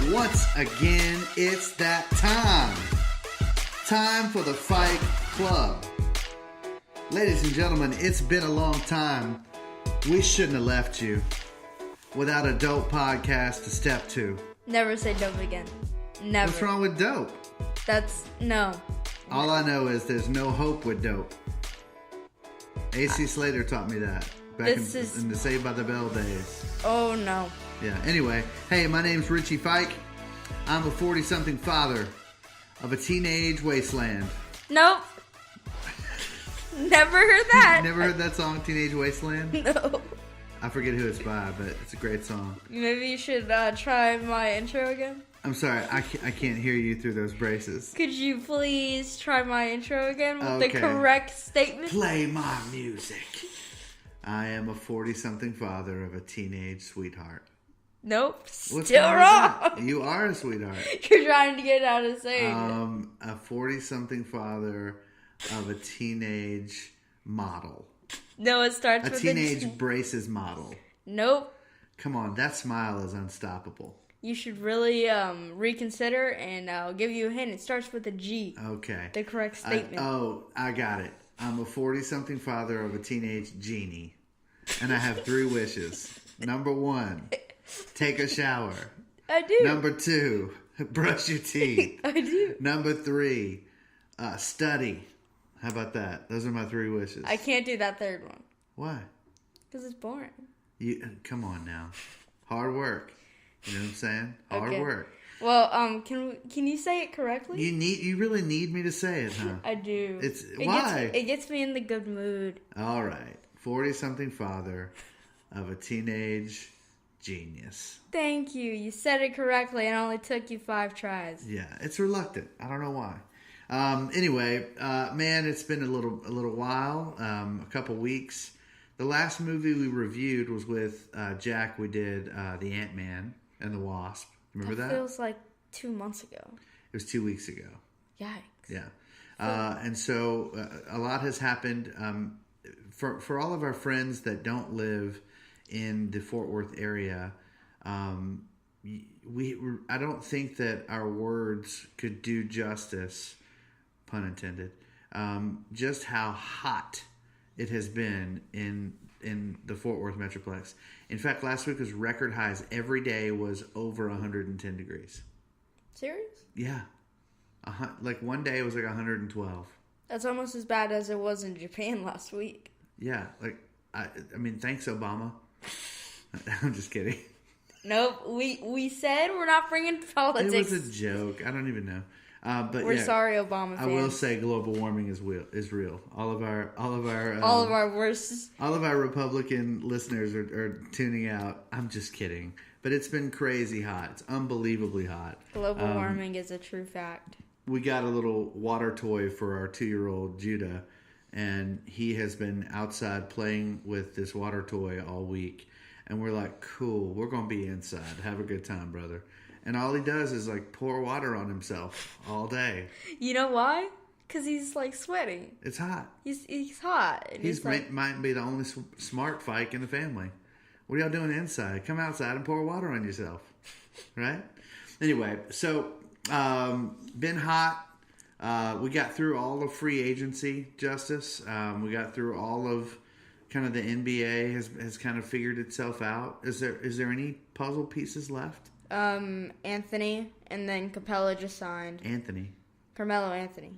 Once again, it's that time. Time for the Fight Club. Ladies and gentlemen, it's been a long time. We shouldn't have left you without a dope podcast to step to. Never say dope again. Never. What's wrong with dope? No. All I know is there's no hope with dope. AC Slater taught me that back in the Saved by the Bell days. Oh, no. Yeah, anyway. Hey, my name's Richie Fike. I'm a 40-something father of a teenage wasteland. Nope. Never heard that. Never heard that song, Teenage Wasteland? No. I forget who it's by, but it's a great song. Maybe you should try my intro again. I'm sorry, I can't hear you through those braces. Could you please try my intro again with the correct statement? Play my music. I am a 40-something father of a teenage sweetheart. Nope, What's still wrong. You are a sweetheart. You're trying to get out of saying a 40-something father of a teenage model. No, it starts with a teenage braces model. Nope. Come on, that smile is unstoppable. You should really reconsider, and I'll give you a hint. It starts with a G. Okay. The correct statement. I got it. I'm a 40-something father of a teenage genie, and I have 3 wishes. Number 1, take a shower. I do. Number 2, brush your teeth. I do. Number 3, study. How about that? Those are my 3 wishes. I can't do that third one. Why? Because it's boring. Come on now. Hard work. You know what I'm saying? Hard work. Well, can you say it correctly? You really need me to say it, huh? I do. Why? It gets me in the good mood. All right. 40-something father of a teenage genius. Thank you. You said it correctly, and it only took you 5 tries. Yeah, it's reluctant. I don't know why. Anyway, man, it's been a little while, a couple weeks. The last movie we reviewed was with Jack. We did The Ant-Man and the Wasp. Remember that? That feels like 2 months ago. It was 2 weeks ago. Yikes. Yeah. And so a lot has happened. For all of our friends that don't live in the Fort Worth area, I don't think that our words could do justice, pun intended, just how hot it has been in the Fort Worth Metroplex. In fact, last week was record highs. Every day was over 110 degrees. Serious? Yeah. Like one day it was like 112. That's almost as bad as it was in Japan last week. Yeah. Like, I mean, thanks, Obama. I'm just kidding. Nope. We said we're not bringing politics. It was a joke. I don't even know. But we're sorry, Obama fans. I will say global warming is real. All of our worst. All of our Republican listeners are tuning out. I'm just kidding. But it's been crazy hot. It's unbelievably hot. Global warming is a true fact. We got a little water toy for our 2-year-old Judah, and he has been outside playing with this water toy all week. And we're like, cool, we're going to be inside. Have a good time, brother. And all he does is like pour water on himself all day. You know why? Because he's like sweating. It's hot. He's hot. He's like, might be the only smart Fike in the family. What are y'all doing inside? Come outside and pour water on yourself. Right? Anyway, so been hot. We got through all of free agency, Justice. We got through all of kind of the NBA has kind of figured itself out. Is there any puzzle pieces left? Anthony, and then Capella just signed. Anthony? Carmelo Anthony.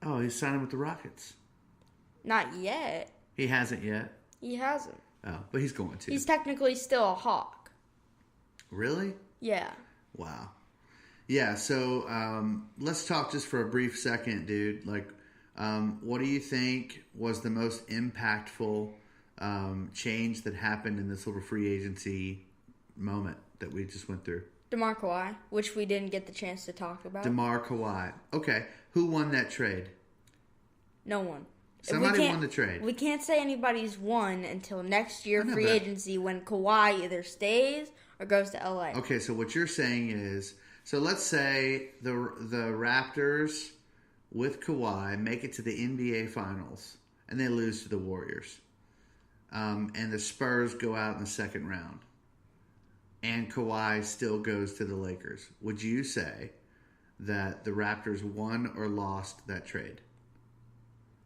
Oh, he's signing with the Rockets. Not yet. He hasn't yet? He hasn't. Oh, but he's going to. He's technically still a Hawk. Really? Yeah. Wow. Yeah, so let's talk just for a brief second, dude. Like, what do you think was the most impactful change that happened in this little free agency moment that we just went through? DeMar Kawhi, which we didn't get the chance to talk about. DeMar Kawhi. Okay. Who won that trade? No one. Somebody won the trade. We can't say anybody's won until next year free agency when Kawhi either stays or goes to LA. Okay, so what you're saying is, so let's say the Raptors with Kawhi make it to the NBA Finals and they lose to the Warriors. And the Spurs go out in the second round. and Kawhi still goes to the Lakers, would you say that the Raptors won or lost that trade?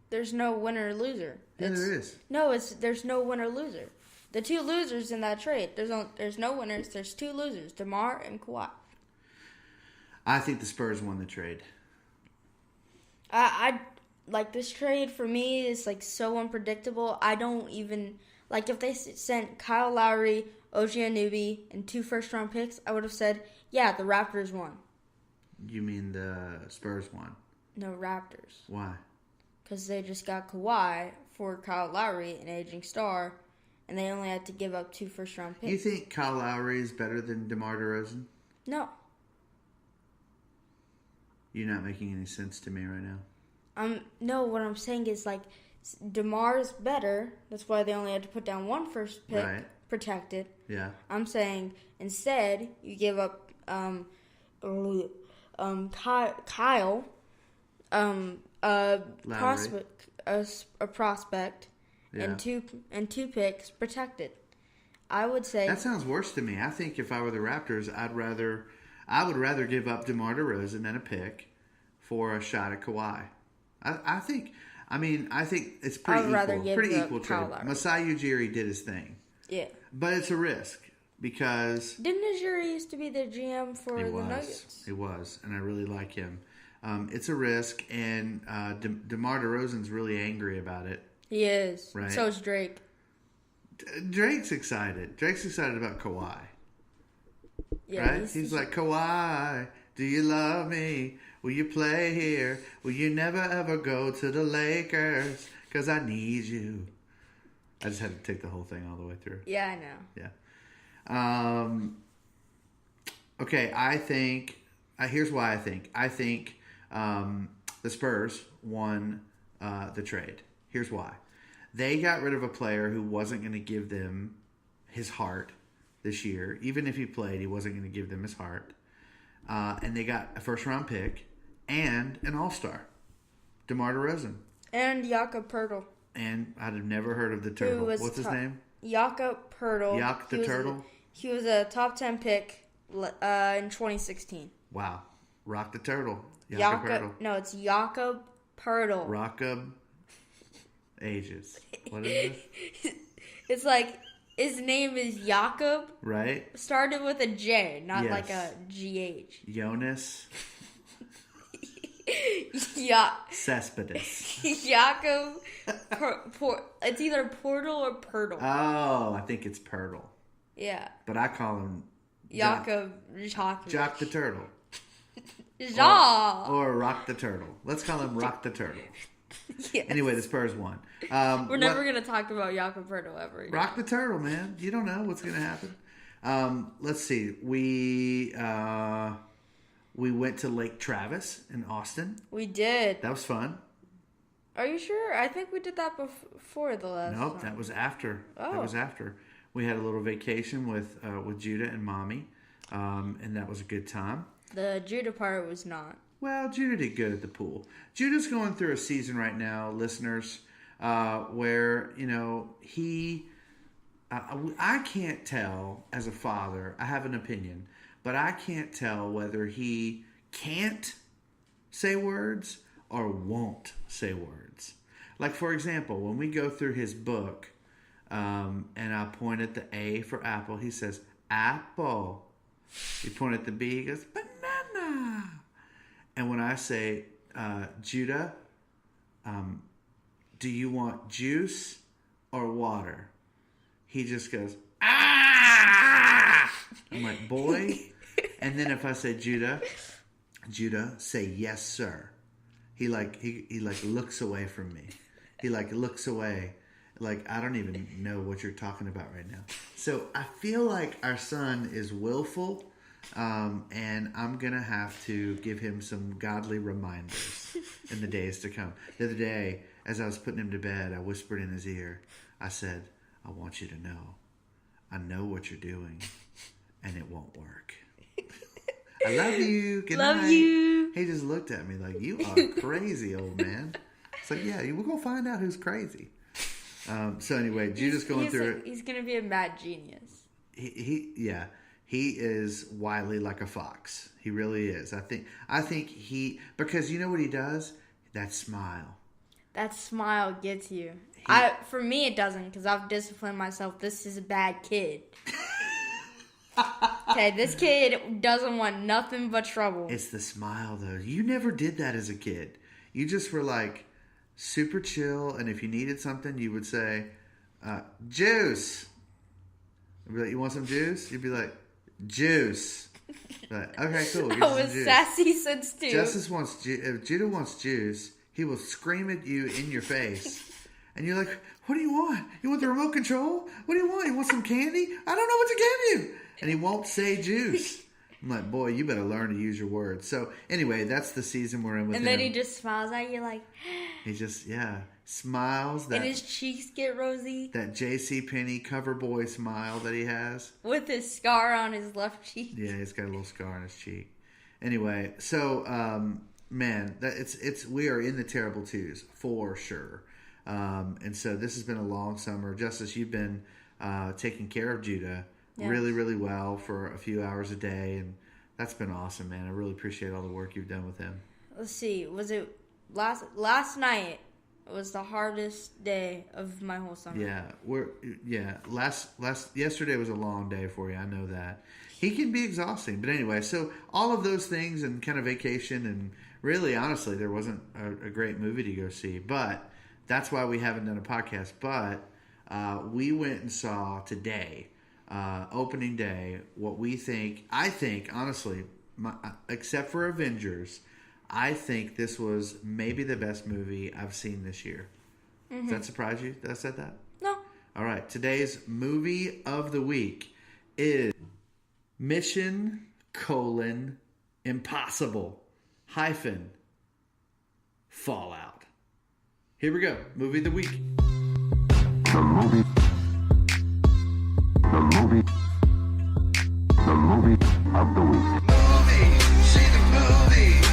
There's no winner or loser. Yeah, there is. No, there's no winner or loser. The two losers in that trade. There's no winners. There's two losers, DeMar and Kawhi. I think the Spurs won the trade. I like this trade for me is like so unpredictable. I don't even like if they sent Kyle Lowry, OG Anunoby, and 2 first-round picks. I would have said, yeah, the Raptors won. You mean the Spurs won? No, Raptors. Why? Because they just got Kawhi for Kyle Lowry, an aging star, and they only had to give up 2 first-round picks. You think Kyle Lowry is better than DeMar DeRozan? No. You're not making any sense to me right now. No, what I'm saying is, like, DeMar's better. That's why they only had to put down 1 first pick, right. Protected. Yeah. I'm saying, instead, you give up Kyle, a prospect, yeah. and two picks protected. I would say that sounds worse to me. I think if I were the Raptors, I would rather give up DeMar DeRozan than a pick for a shot at Kawhi. I think it's pretty equal. Pretty equal trade. Masai Ujiri did his thing. Yeah. But it's a risk because didn't Ujiri used to be the GM for the Nuggets? He was, and I really like him. It's a risk, and DeMar DeRozan's really angry about it. He is. Right. So is Drake. Drake's excited. Drake's excited about Kawhi. Yeah, right? He's like, Kawhi, do you love me? Will you play here? Will you never ever go to the Lakers? Because I need you. I just had to take the whole thing all the way through. Yeah, I know. Yeah. Okay, I think... here's why I think. I think the Spurs won the trade. Here's why. They got rid of a player who wasn't going to give them his heart this year. Even if he played, he wasn't going to give them his heart. And they got a first-round pick and an all-star, DeMar DeRozan. And Jakob Poeltl. And I'd have never heard of the turtle. What's his name? Jakob Poeltl. Turtle? He was a top 10 pick in 2016. Wow. Rock the turtle. Jakob. No, it's Jakob Poeltl. Rockup ages. What is this? It's like his name is Jakob. Right. Started with a J, not like a GH. Jonas. Cespedes. Jakob. It's either Portal or Poeltl. Oh, I think it's Poeltl. Yeah. But I call him Jakob. Jock the Turtle. Ja. Or Rock the Turtle. Let's call him Rock the Turtle. Yes. Anyway, the Spurs won. We're never going to talk about Jakob Poeltl ever again. Rock the Turtle, man. You don't know what's going to happen. Let's see. We went to Lake Travis in Austin. We did. That was fun. Are you sure? I think we did that before the last Nope, time. that was after. Oh. That was after. We had a little vacation with Judah and Mommy, and that was a good time. The Judah part was not. Well, Judah did good at the pool. Judah's going through a season right now, listeners, where, he... I can't tell, as a father, I have an opinion, but I can't tell whether he can't say words or won't say words. Like, for example, when we go through his book, and I point at the A for apple, he says, apple. You point at the B, he goes, banana. And when I say, Judah, do you want juice or water? He just goes, ah! I'm like, boy. And then if I say, Judah, say yes, sir. He looks away from me. He looks away. Like, I don't even know what you're talking about right now. So I feel like our son is willful, and I'm going to have to give him some godly reminders in the days to come. The other day, as I was putting him to bed, I whispered in his ear. I said, I want you to know, I know what you're doing, and it won't work. I love you. Good night. Love you. He just looked at me like, you are crazy, old man. It's like, yeah, we're going to find out who's crazy. So anyway, Judah's going through it. He's going to be a mad genius. He is wily like a fox. He really is. I think because you know what he does? That smile. That smile gets you. For me, it doesn't, because I've disciplined myself. This is a bad kid. Okay, this kid doesn't want nothing but trouble. It's the smile, though. You never did that as a kid. You just were like super chill, and if you needed something, you would say, juice. I'd be like, you want some juice? You'd be like, juice. Like, okay, cool. I was sassy since 2. If Judah wants juice, he will scream at you in your face. And you're like, what do you want? You want the remote control? What do you want? You want some candy? I don't know what to give you. And he won't say juice. I'm like, boy, you better learn to use your words. So anyway, that's the season we're in with him. And then he just smiles at you like... He just, smiles. And his cheeks get rosy. That JCPenney cover boy smile that he has. With his scar on his left cheek. Yeah, he's got a little scar on his cheek. Anyway, so, man, we are in the terrible twos, for sure. And so this has been a long summer. Justice, you've been taking care of Judah really, really well for a few hours a day. And that's been awesome, man. I really appreciate all the work you've done with him. Let's see. Was it last night? It was the hardest day of my whole summer. Yesterday was a long day for you. I know that. He can be exhausting. But anyway, so all of those things and kind of vacation, and really, honestly, there wasn't a great movie to go see. But that's why we haven't done a podcast. But we went and saw today, opening day, what I think, honestly, except for Avengers, I think this was maybe the best movie I've seen this year. Mm-hmm. Does that surprise you that I said that? No. All right. Today's movie of the week is Mission: Impossible - Fallout. Here we go. Movie of the week. The movie of the week. See the movies.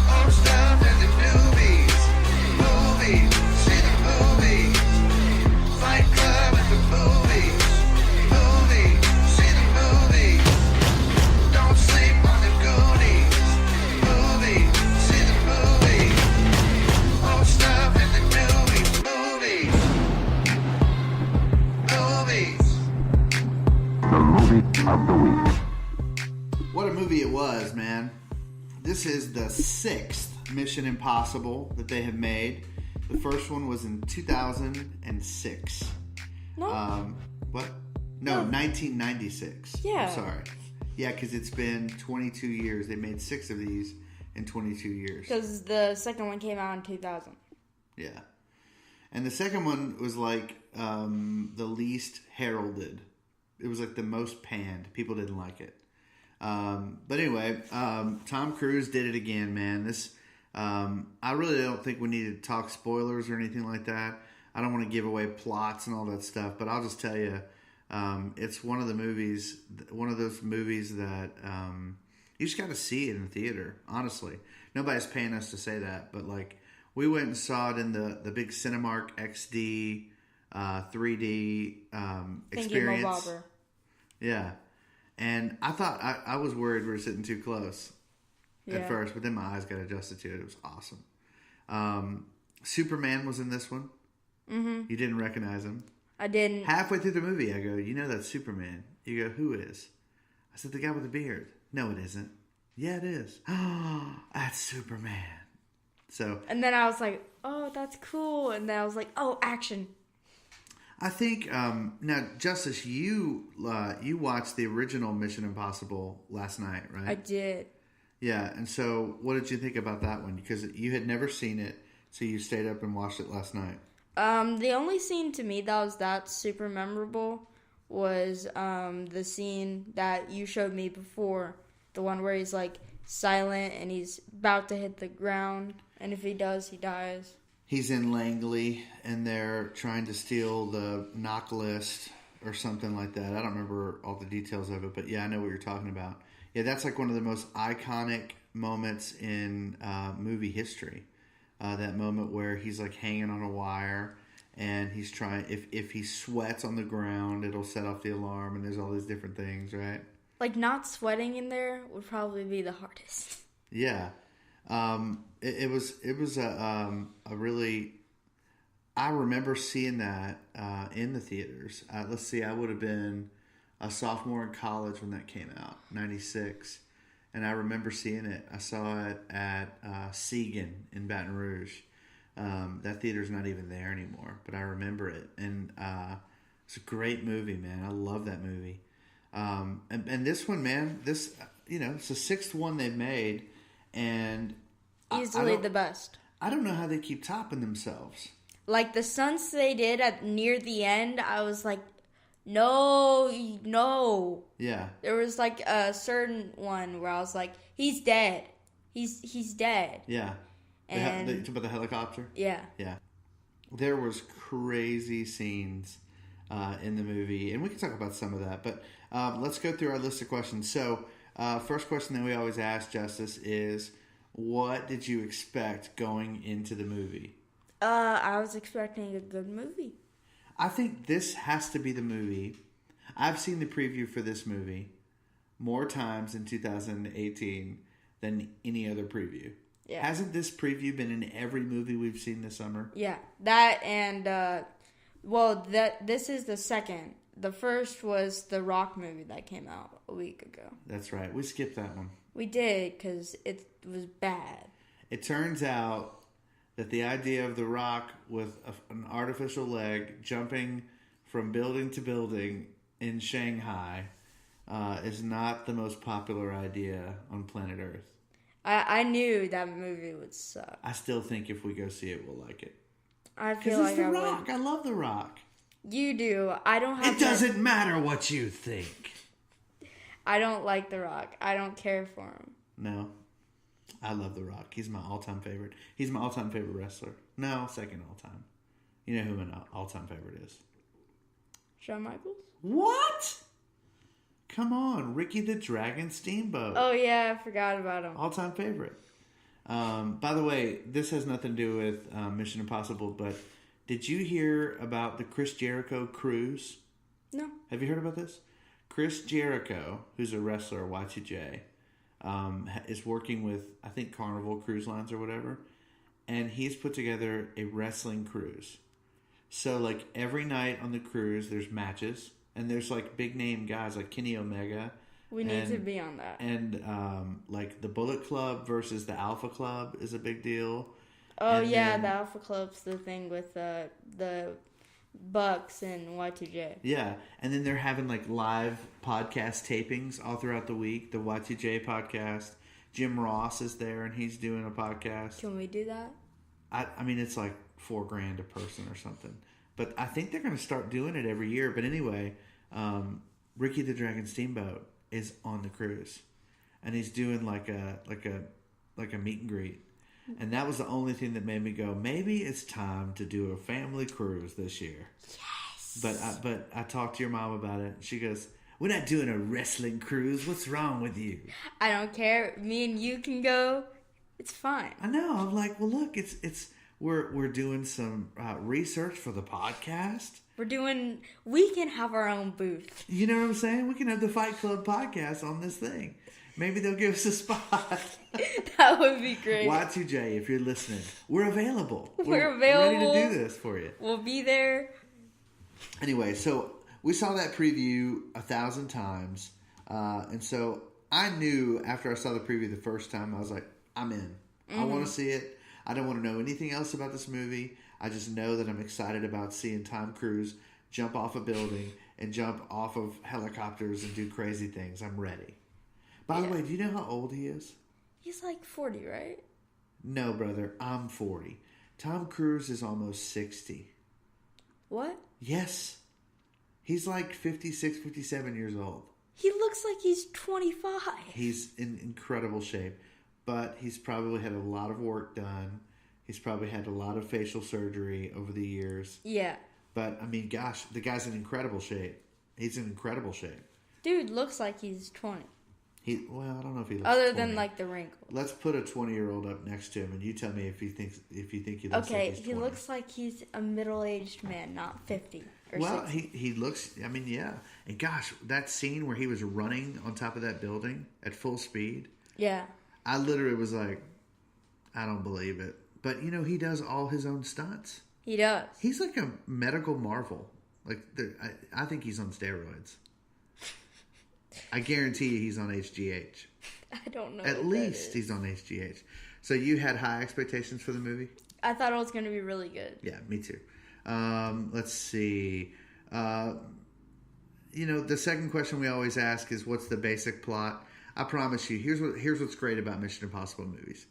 Old stuff and the newbies. See the movies. Fight Club and the movies. See the movies. Don't sleep on the Goonies. See the movies. Old stuff and the newbies. The movie of the week. What a movie it was, man. This is the 6th Mission Impossible that they have made. The first one was in 2006. No. What? No, 1996. Yeah. I'm sorry. Yeah, because it's been 22 years. They made 6 of these in 22 years. Because the second one came out in 2000. Yeah. And the second one was like the least heralded. It was like the most panned. People didn't like it. But anyway, Tom Cruise did it again, man. This, I really don't think we need to talk spoilers or anything like that. I don't want to give away plots and all that stuff, but I'll just tell you, it's one of those movies that, you just got to see it in the theater, honestly. Nobody's paying us to say that, but like, we went and saw it in the big Cinemark XD, 3D, experience. Yeah. And I thought, I was worried we were sitting too close at first, but then my eyes got adjusted to it. It was awesome. Superman was in this one. Mm-hmm. You didn't recognize him. I didn't. Halfway through the movie, I go, that's Superman. You go, who is? I said, the guy with the beard. No, it isn't. Yeah, it is. Oh, that's Superman. So. And then I was like, oh, that's cool. And then I was like, oh, action. I think now, Justice, you watched the original Mission Impossible last night, right? I did. Yeah, and so what did you think about that one? Because you had never seen it, so you stayed up and watched it last night. The only scene to me that was super memorable was the scene that you showed me before, the one where he's like silent and he's about to hit the ground, and if he does, he dies. He's in Langley, and they're trying to steal the knock list or something like that. I don't remember all the details of it, but yeah, I know what you're talking about. Yeah, that's like one of the most iconic moments in movie history. That moment where he's like hanging on a wire, and he's trying. If he sweats on the ground, it'll set off the alarm, and there's all these different things, right? Like, not sweating in there would probably be the hardest. Yeah. It was a really... I remember seeing that in the theaters. Let's see, I would have been a sophomore in college when that came out, 96. And I remember seeing it. I saw it at Segan in Baton Rouge. That theater's not even there anymore, but I remember it. And it's a great movie, man. I love that movie. And this one, man, it's the sixth one they've made. And Easily the best. I don't know how they keep topping themselves. Like, the stunts they did at near the end, I was like, no. Yeah. There was, like, a certain one where I was like, he's dead. He's dead. Yeah. And You talk about the helicopter? yeah. Yeah. There was crazy scenes in the movie, and we can talk about some of that, but let's go through our list of questions. So, first question that we always ask, Justice, is what did you expect going into the movie? I was expecting a good movie. I think this has to be the movie. I've seen the preview for this movie more times in 2018 than any other preview. Yeah. Hasn't this preview been in every movie we've seen this summer? Yeah, that and this is the second. The first was the Rock movie that came out a week ago. That's right. We skipped that one. We did because it was bad. It turns out that the idea of The Rock with an artificial leg jumping from building to building in Shanghai is not the most popular idea on planet Earth. I knew that movie would suck. I still think if we go see it, we'll like it. I feel Because like it's The I Rock. would. I love The Rock. You do. I don't have. It doesn't matter what you think. I don't like The Rock. I don't care for him. No. I love The Rock. He's my all-time favorite. He's my all-time favorite wrestler. No, second all-time. You know who my all-time favorite is? Shawn Michaels? What? Come on. Ricky the Dragon Steamboat. Oh, yeah. I forgot about him. All-time favorite. By the way, this has nothing to do with Mission Impossible, but did you hear about the Chris Jericho cruise? No. Have you heard about this? Chris Jericho, who's a wrestler, Y2J, is working with, I think, Carnival Cruise Lines or whatever, and he's put together a wrestling cruise. So, like, every night on the cruise, there's matches, and there's, like, big-name guys like Kenny Omega. We need to be on that. And, like, the Bullet Club versus the Alpha Club is a big deal. Oh, and yeah, then, the Alpha Club's the thing with the Bucks and Y2J. Yeah, and then they're having, like, live podcast tapings all throughout the week. The Y2J podcast. Jim Ross is there, and he's doing a podcast. Can we do that? I mean, it's like $4,000 a person or something. But I think they're going to start doing it every year. But anyway, Ricky the Dragon Steamboat is on the cruise, and he's doing like a meet and greet. And that was the only thing that made me go, maybe it's time to do a family cruise this year. Yes. But I talked to your mom about it. She goes, "We're not doing a wrestling cruise. What's wrong with you?" I don't care. Me and you can go. It's fine. I know. I'm like, well, look, we're doing some research for the podcast. We can have our own booth. You know what I'm saying? We can have the Fight Club podcast on this thing. Maybe they'll give us a spot. That would be great. Y2J, if you're listening, we're available. We're available. Ready to do this for you. We'll be there. Anyway, so we saw that preview 1,000 times. And so I knew after I saw the preview the first time, I was like, I'm in. I want to see it. I don't want to know anything else about this movie. I just know that I'm excited about seeing Tom Cruise jump off a building and jump off of helicopters and do crazy things. I'm ready. By the way, do you know how old he is? He's like 40, right? No, brother. I'm 40. Tom Cruise is almost 60. What? Yes. He's like 56, 57 years old. He looks like he's 25. He's in incredible shape. But he's probably had a lot of work done. He's probably had a lot of facial surgery over the years. Yeah. But, I mean, gosh, the guy's in incredible shape. He's in incredible shape. Dude looks like he's 20. Well, I don't know if he looks Other 20. than, like, the wrinkles. Let's put a 20-year-old up next to him, and you tell me if you think he looks like he's 20. Okay, he looks like he's a middle-aged man, not 50 Well, he looks. I mean, yeah. And gosh, that scene where he was running on top of that building at full speed. Yeah. I literally was like, I don't believe it. But he does all his own stunts. He does. He's like a medical marvel. Like I think he's on steroids. I guarantee you he's on HGH. I don't know. At least he's on HGH. So you had high expectations for the movie? I thought it was going to be really good. Yeah, me too. Let's see. The second question we always ask is, what's the basic plot? I promise you, here's what's great about Mission Impossible movies.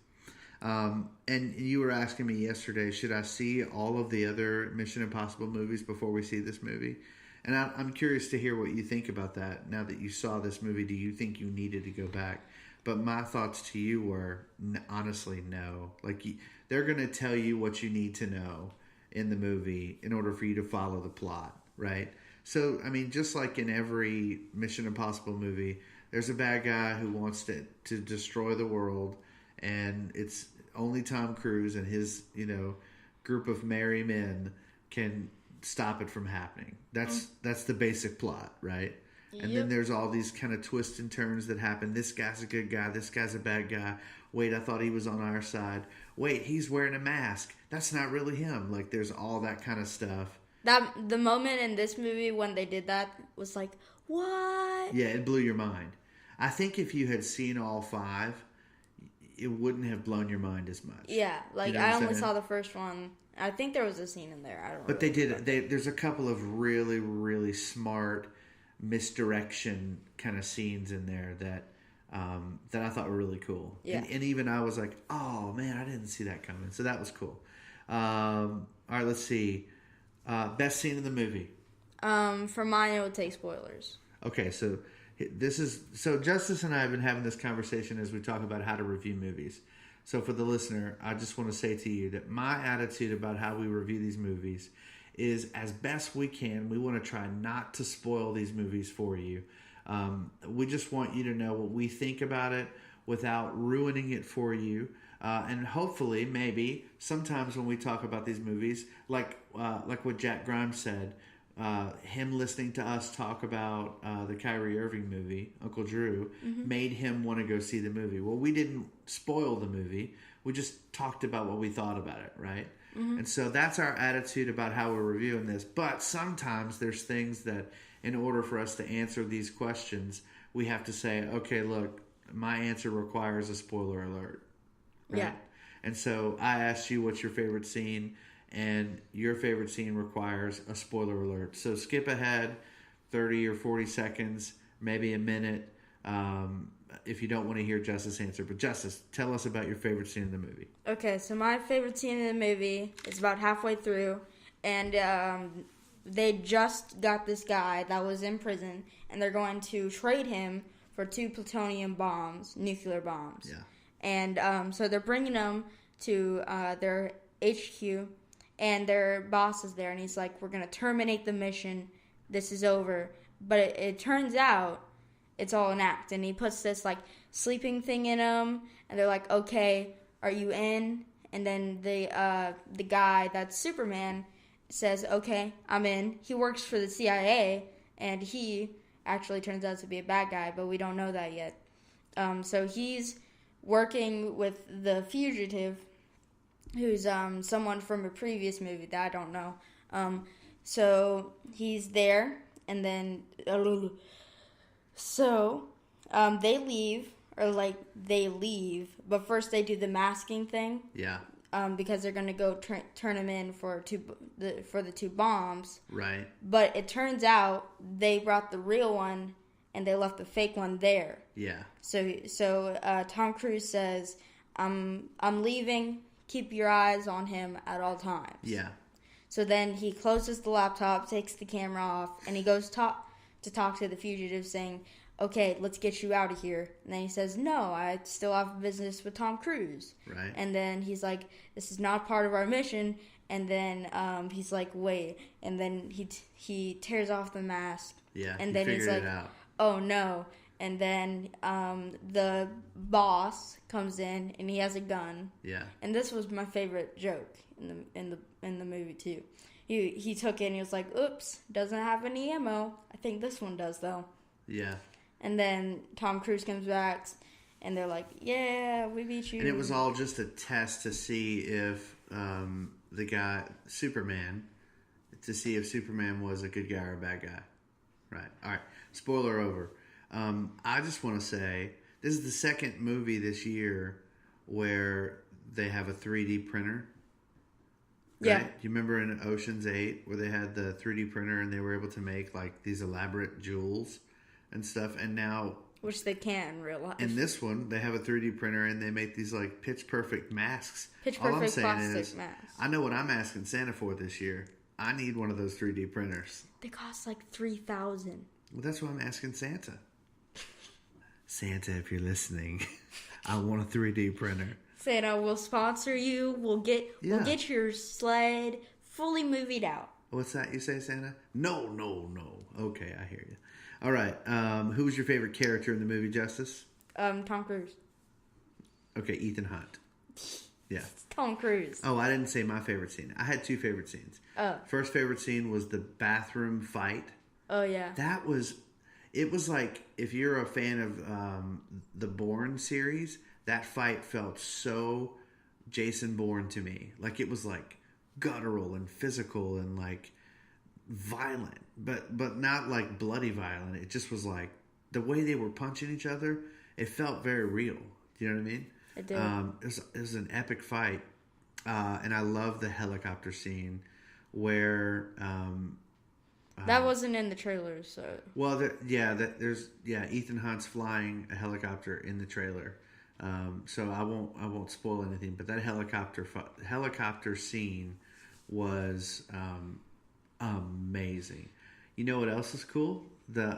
And you were asking me yesterday, should I see all of the other Mission Impossible movies before we see this movie? And I'm curious to hear what you think about that. Now that you saw this movie, do you think you needed to go back? But my thoughts to you were, honestly, no. Like, they're going to tell you what you need to know in the movie in order for you to follow the plot, right? So, I mean, just like in every Mission Impossible movie, there's a bad guy who wants to destroy the world, and it's only Tom Cruise and his, group of merry men can stop it from happening. That's the basic plot, right? And then there's all these kind of twists and turns that happen. This guy's a good guy. This guy's a bad guy. Wait, I thought he was on our side. Wait, he's wearing a mask. That's not really him. Like, there's all that kind of stuff. The moment in this movie when they did that was like, what? Yeah, it blew your mind. I think if you had seen all 5, it wouldn't have blown your mind as much. Yeah, like, I only saw the first one. I think there was a scene in there. I don't know. But they did. There's a couple of really, really smart misdirection kind of scenes in there that I thought were really cool. Yeah. And even I was like, oh man, I didn't see that coming. So that was cool. All right, let's see. Best scene in the movie. For mine, it would take spoilers. Okay, so Justice and I have been having this conversation as we talk about how to review movies. So for the listener, I just want to say to you that my attitude about how we review these movies is, as best we can, we want to try not to spoil these movies for you. We just want you to know what we think about it without ruining it for you. And hopefully, maybe, sometimes when we talk about these movies, like what Jack Grimes said, him listening to us talk about the Kyrie Irving movie, Uncle Drew, made him want to go see the movie. Well, we didn't spoil the movie. We just talked about what we thought about it, right? And so that's our attitude about how we're reviewing this. But sometimes there's things that, in order for us to answer these questions, we have to say, okay, look, my answer requires a spoiler alert. Right? Yeah. And so I asked you what's your favorite scene, and your favorite scene requires a spoiler alert. So skip ahead 30 or 40 seconds, maybe a minute, if you don't want to hear Justice's answer. But Justice, tell us about your favorite scene in the movie. Okay, so my favorite scene in the movie is about halfway through, and they just got this guy that was in prison, and they're going to trade him for 2 plutonium bombs, nuclear bombs. Yeah. And so they're bringing him to their HQ, and their boss is there, and he's like, we're going to terminate the mission. This is over. But it turns out it's all an act, and he puts this, like, sleeping thing in him, and they're like, okay, are you in? And then the guy that's Superman says, okay, I'm in. He works for the CIA, and he actually turns out to be a bad guy, but we don't know that yet. So he's working with the fugitive, who's someone from a previous movie that I don't know. So he's there, and then they leave, but first they do the masking thing. Yeah. Because they're gonna go turn him in for the 2 bombs. Right. But it turns out they brought the real one, and they left the fake one there. Yeah. So Tom Cruise says, "I'm leaving. Keep your eyes on him at all times." Yeah. So then he closes the laptop, takes the camera off, and he goes to talk to the fugitive, saying, okay, let's get you out of here. And then he says, no, I still have business with Tom Cruise. Right. And then he's like, this is not part of our mission. And then he's like, wait. And then he tears off the mask. Yeah, and then he's like, oh no. And then the boss comes in, and he has a gun. Yeah. And this was my favorite joke in the movie too. he took it and he was like, oops, doesn't have any ammo. I think this one does, though. Yeah. And then Tom Cruise comes back, and they're like, yeah, we beat you. And it was all just a test to see if the guy, Superman, to see if Superman was a good guy or a bad guy. Right. All right. Spoiler over. I just want to say, this is the second movie this year where they have a 3D printer. Right? Yeah. Do you remember in Ocean's 8 where they had the 3D printer and they were able to make like these elaborate jewels and stuff? And now, which they can in real life. in this one, they have a 3D printer and they make these like pitch perfect masks. Pitch All I'm perfect saying plastic is, masks. I know what I'm asking Santa for this year. I need one of those 3D printers. They cost like $3,000. Well, that's what I'm asking Santa. Santa, if you're listening, I want a 3D printer. Santa will sponsor you. We'll get your sled fully movied out. What's that you say, Santa? No. Okay, I hear you. All right. Who's your favorite character in the movie, Justice? Tom Cruise. Okay, Ethan Hunt. Yeah. Tom Cruise. Oh, I didn't say my favorite scene. I had two favorite scenes. Oh. First favorite scene was the bathroom fight. Oh, yeah. It was like, if you're a fan of the Bourne series, that fight felt so Jason Bourne to me. Like, it was like guttural and physical and like violent, but not like bloody violent. It just was like the way they were punching each other. It felt very real. Do you know what I mean? It did. It was an epic fight, and I love the helicopter scene where. That wasn't in the trailer, so. Well, there's Ethan Hunt's flying a helicopter in the trailer, so I won't spoil anything. But that helicopter scene was amazing. You know what else is cool? The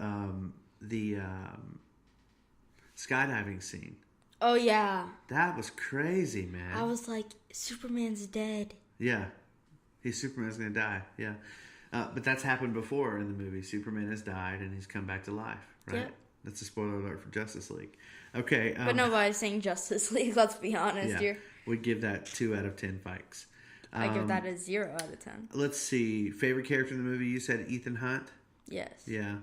skydiving scene. Oh yeah. That was crazy, man. I was like, Superman's dead. Yeah, Superman's gonna die. Yeah. But that's happened before in the movie. Superman has died and he's come back to life, right? Yep. That's a spoiler alert for Justice League. Okay. But nobody's saying Justice League, let's be honest here. We'd give that 2 out of 10 fikes. I give that a 0 out of 10. Let's see. Favorite character in the movie? You said Ethan Hunt? Yes. Yeah.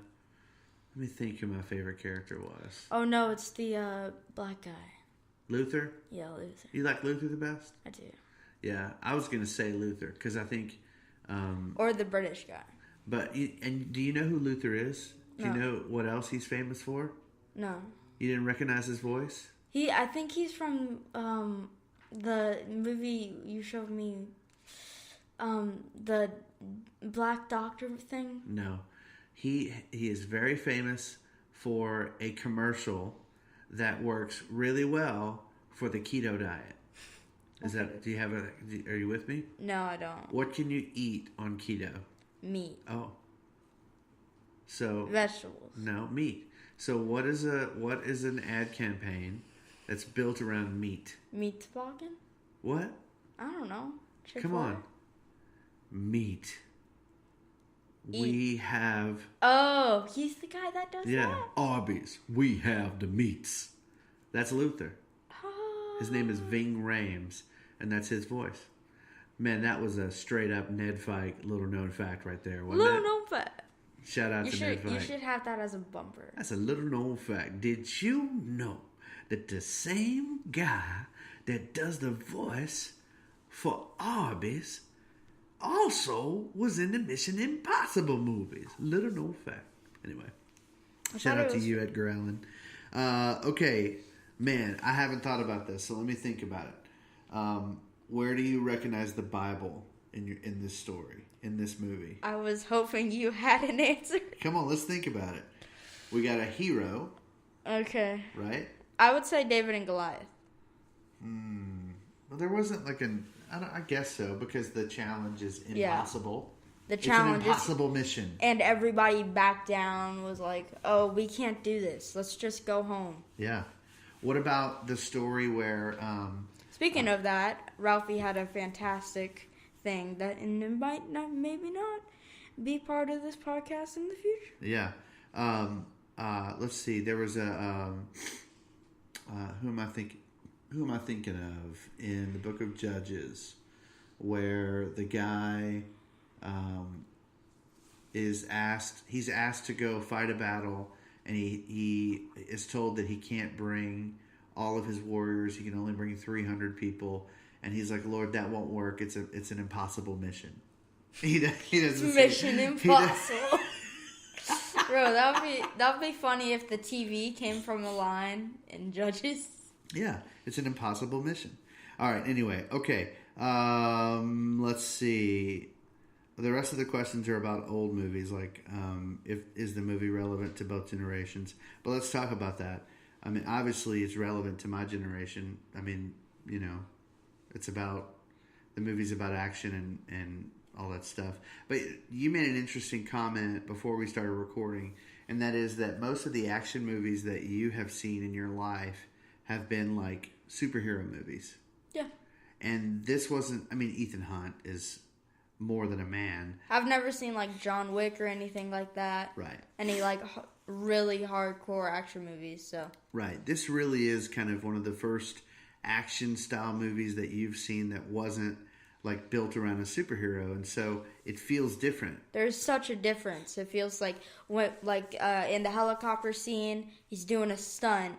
Let me think who my favorite character was. Oh, no, it's the black guy. Luther? Yeah, Luther. You like Luther the best? I do. Yeah. I was going to say Luther because I think... or the British guy. But do you know who Luther is? Do you know what else he's famous for? No. You didn't recognize his voice? I think he's from the movie you showed me, the Black Doctor thing. No. He is very famous for a commercial that works really well for the keto diet. Are you with me? No, I don't. What can you eat on keto? Meat. Oh. So vegetables. No, meat. So what is an ad campaign that's built around meat? Meatballen? What? I don't know. Come on. Meat. We have... Oh, he's the guy that does that? Yeah. Arby's. We have the meats. That's Luther. Oh. His name is Ving Rhames, and that's his voice. Man, that was a straight up Ned Fike little known fact right there. Little known fact. Shout out to Ned Fike. You should have that as a bumper. That's a little known fact. Did you know that the same guy that does the voice for Arby's also was in the Mission Impossible movies? Little known fact. Anyway, shout out to you, Edgar Allan. Okay, man, I haven't thought about this, so let me think about it. Where do you recognize the Bible in this story, in this movie? I was hoping you had an answer. Come on, let's think about it. We got a hero. Okay. Right? I would say David and Goliath. Well, there wasn't like I guess so, because the challenge is impossible. The challenge it's an impossible mission. And everybody back down was like, oh, we can't do this. Let's just go home. Yeah. What about the story where... Speaking of that, Ralphie had a fantastic thing that and it might not, maybe not, be part of this podcast in the future. Yeah. Let's see. There was a... who am I thinking of in the book of Judges, where the guy he's asked to go fight a battle, and he is told that he can't bring all of his warriors. He can only bring 300 people, and he's like, Lord, that won't work. It's an impossible mission. He doesn't Mission Impossible. Bro, that would be funny if the TV came from the line in Judges. Yeah, it's an impossible mission. All right. Anyway, okay. Let's see. The rest of the questions are about old movies, like is the movie relevant to both generations? But let's talk about that. I mean, obviously, it's relevant to my generation. I mean, it's about the movie's about action and all that stuff. But you made an interesting comment before we started recording, and that is that most of the action movies that you have seen in your life have been like superhero movies. Yeah. And this wasn't, I mean, Ethan Hunt is more than a man. I've never seen like John Wick or anything like that. Right. Any like really hardcore action movies, so. Right. This really is kind of one of the first action style movies that you've seen that wasn't like built around a superhero, and so it feels different. There's such a difference. It feels like in the helicopter scene, he's doing a stunt,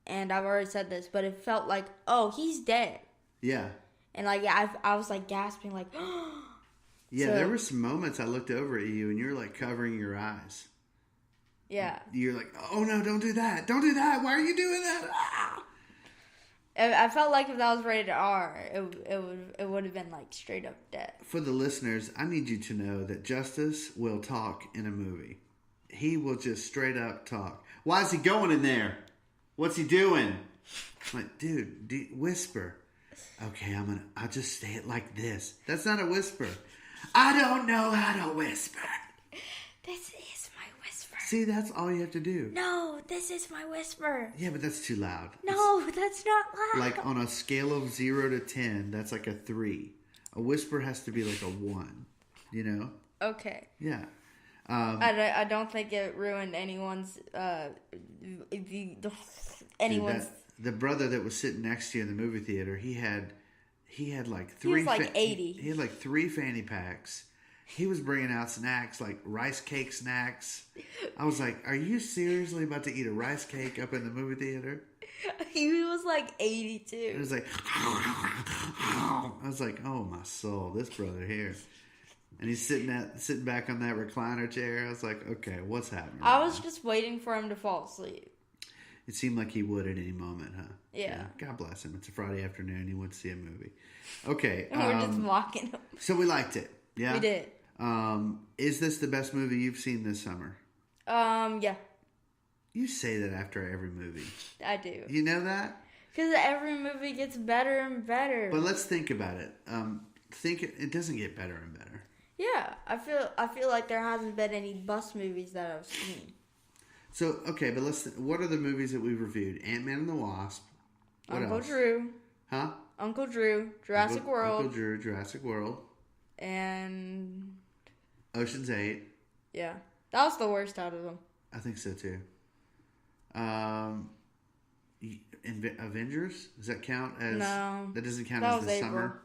and I've already said this, but it felt like, oh, he's dead. Yeah. And like I was like gasping, like. Yeah, So, there were some moments I looked over at you and you were like covering your eyes. Yeah. You're like, oh no, don't do that. Don't do that. Why are you doing that? Ah! I felt like if that was rated R, it would have been like straight up dead. For the listeners, I need you to know that Justice will talk in a movie. He will just straight up talk. Why is he going in there? What's he doing? I'm like, dude, whisper. Okay, I'll just say it like this. That's not a whisper. I don't know how to whisper. This is my whisper. See, that's all you have to do. No, this is my whisper. Yeah, but that's too loud. No, that's not loud. Like on a scale of 0 to 10, that's like a 3. A whisper has to be like a 1. You know? Okay. Yeah. I don't think it ruined anyone's anyone's. The brother that was sitting next to you in the movie theater, he had like 3. He was like 80. He had like 3 fanny packs. He was bringing out snacks like rice cake snacks. I was like, "Are you seriously about to eat a rice cake up in the movie theater?" He was like 82. It was like, I was like, "Oh my soul, this brother here." And he's sitting back on that recliner chair. I was like, "Okay, what's happening?" I was just waiting for him to fall asleep. It seemed like he would at any moment, huh? Yeah. God bless him. It's a Friday afternoon. He went to see a movie. Okay. And we're just mocking him. So we liked it. Yeah. We did. Is this the best movie you've seen this summer? Yeah. You say that after every movie. I do. You know that? Because every movie gets better and better. But let's think about it. It doesn't get better and better. Yeah, I feel like there hasn't been any bus movies that I've seen. So okay, but what are the movies that we've reviewed? Ant-Man and the Wasp. What Uncle else? Drew. Huh? Uncle Drew. Jurassic World. Uncle Drew, Jurassic World. And Ocean's 8. yeah, that was the worst out of them. I think so too. Avengers? Does that count as? No. That doesn't count That as was the April. summer.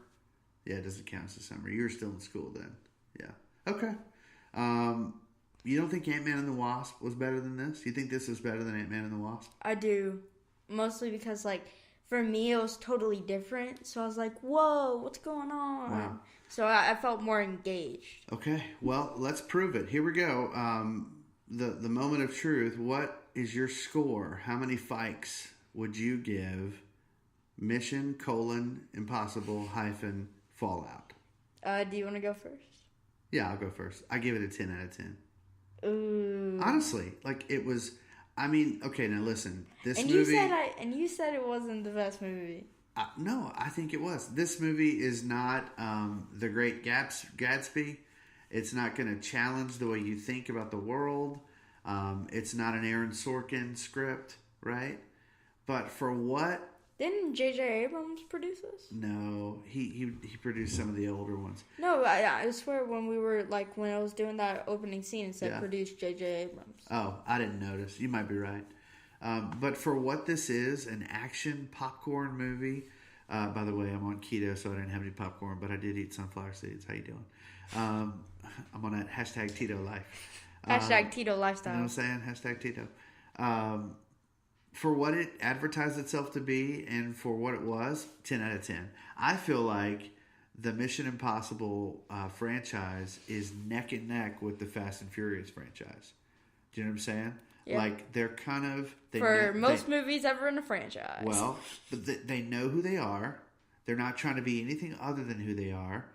Yeah, it doesn't count as the summer. You were still in school then. Yeah. Okay. You don't think Ant-Man and the Wasp was better than this? You think this was better than Ant-Man and the Wasp? I do, mostly because like for me it was totally different. So I was like, "Whoa, what's going on?" Wow. So I felt more engaged. Okay. Well, let's prove it. Here we go. The moment of truth. What is your score? How many fikes would you give Mission: Impossible - Fallout? Do you want to go first? Yeah, I'll go first. I give it a 10 out of 10. Ooh. Honestly, like it was. I mean, okay, now listen. This And movie. you said it wasn't the best movie. No, I think it was. This movie is not The Great Gatsby. It's not going to challenge the way you think about the world. It's not an Aaron Sorkin script, right? But for what? Didn't J.J. Abrams produce this? No, he produced some of the older ones. No, I swear when I was doing that opening scene, it said produced J.J. Abrams. Oh, I didn't notice. You might be right. But for what this is, an action popcorn movie, By the way, I'm on keto, so I didn't have any popcorn, but I did eat sunflower seeds. How you doing? I'm on that hashtag Tito life. Hashtag Tito You know lifestyle. what I'm saying? Hashtag Tito. For what it advertised itself to be and for what it was, 10 out of 10. I feel like the Mission Impossible franchise is neck and neck with the Fast and Furious franchise. Do you know what I'm saying? Yeah. Like, they're kind of... For most movies ever in a franchise. Well, but they know who they are. They're not trying to be anything other than who they are.